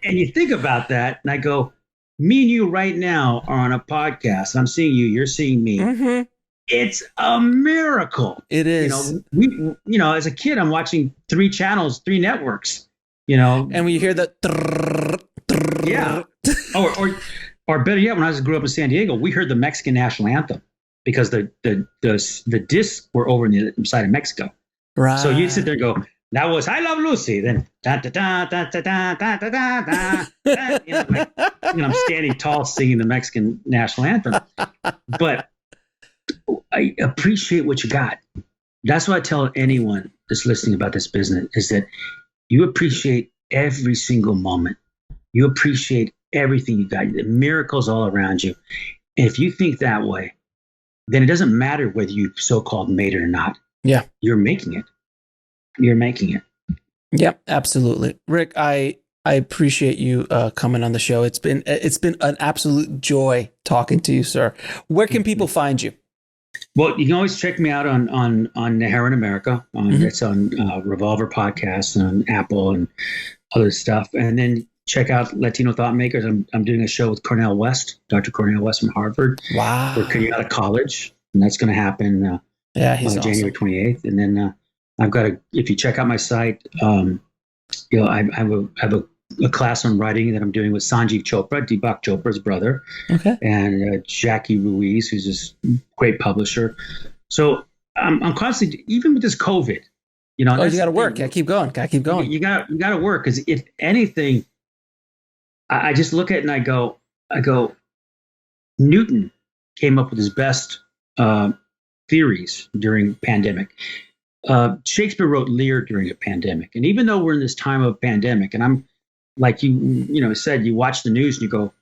and you think about that, and I go, me and you right now are on a podcast. I'm seeing you. You're seeing me. Mm-hmm. It's a miracle. It is. As a kid, I'm watching 3 channels, 3 networks, And when you hear the yeah, or better yet, when I grew up in San Diego, we heard the Mexican national anthem because the discs were over in the side of Mexico. Right. So you'd sit there and go, that was I Love Lucy. Then da da da da da da da da da da. I'm standing tall singing the Mexican national anthem. But I appreciate what you got. That's what I tell anyone that's listening about this business is that you appreciate every single moment. You appreciate everything you got. The miracles all around you. And if you think that way, then it doesn't matter whether you so-called made it or not. Yeah. You're making it. You're making it. Yep, absolutely. Rick, I appreciate you coming on the show. It's been an absolute joy talking to you, sir. Where can people find you? Well, you can always check me out on Najera in America. It's on Revolver Podcast and on Apple and other stuff. And then check out Latino Thought Makers. I'm doing a show with Cornel West, Dr. Cornel West from Harvard. Wow. We're coming out of college, and that's going to happen he's January 28th. And then I've got if you check out my site, I have a class on writing that I'm doing with Sanjeev Chopra, Deepak Chopra's brother, and Jackie Ruiz, who's this great publisher. So I'm constantly, even with this COVID, you got to work. Gotta keep going. You got to work, because if anything, I just look at it and I go, Newton came up with his best theories during pandemic. Shakespeare wrote Lear during a pandemic. And even though we're in this time of pandemic, and I'm like you said, you watch the news and you go,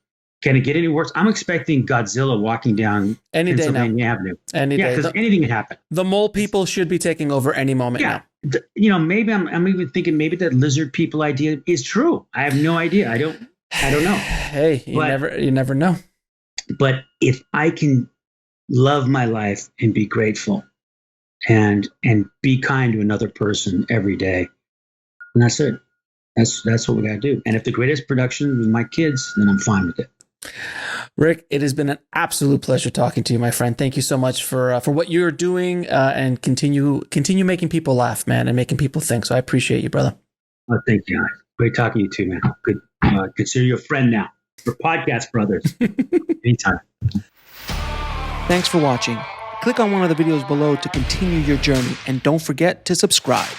can it get any worse? I'm expecting Godzilla walking down Pennsylvania Avenue. Any day. Because anything can happen. The mole people should be taking over any moment now. Maybe I'm even thinking maybe that lizard people idea is true. I have no idea. I don't know. Hey, you never know. But if I can love my life and be grateful and be kind to another person every day, and that's it. That's what we got to do. And if the greatest production was my kids, then I'm fine with it. Rick, it has been an absolute pleasure talking to you, my friend. Thank you so much for what you're doing, and continue making people laugh, man, and making people think. So I appreciate you, brother. Oh, thank you. Great talking to you too, man. Good. Consider you a friend now. We're podcast brothers. Anytime. Thanks for watching. Click on one of the videos below to continue your journey, and don't forget to subscribe.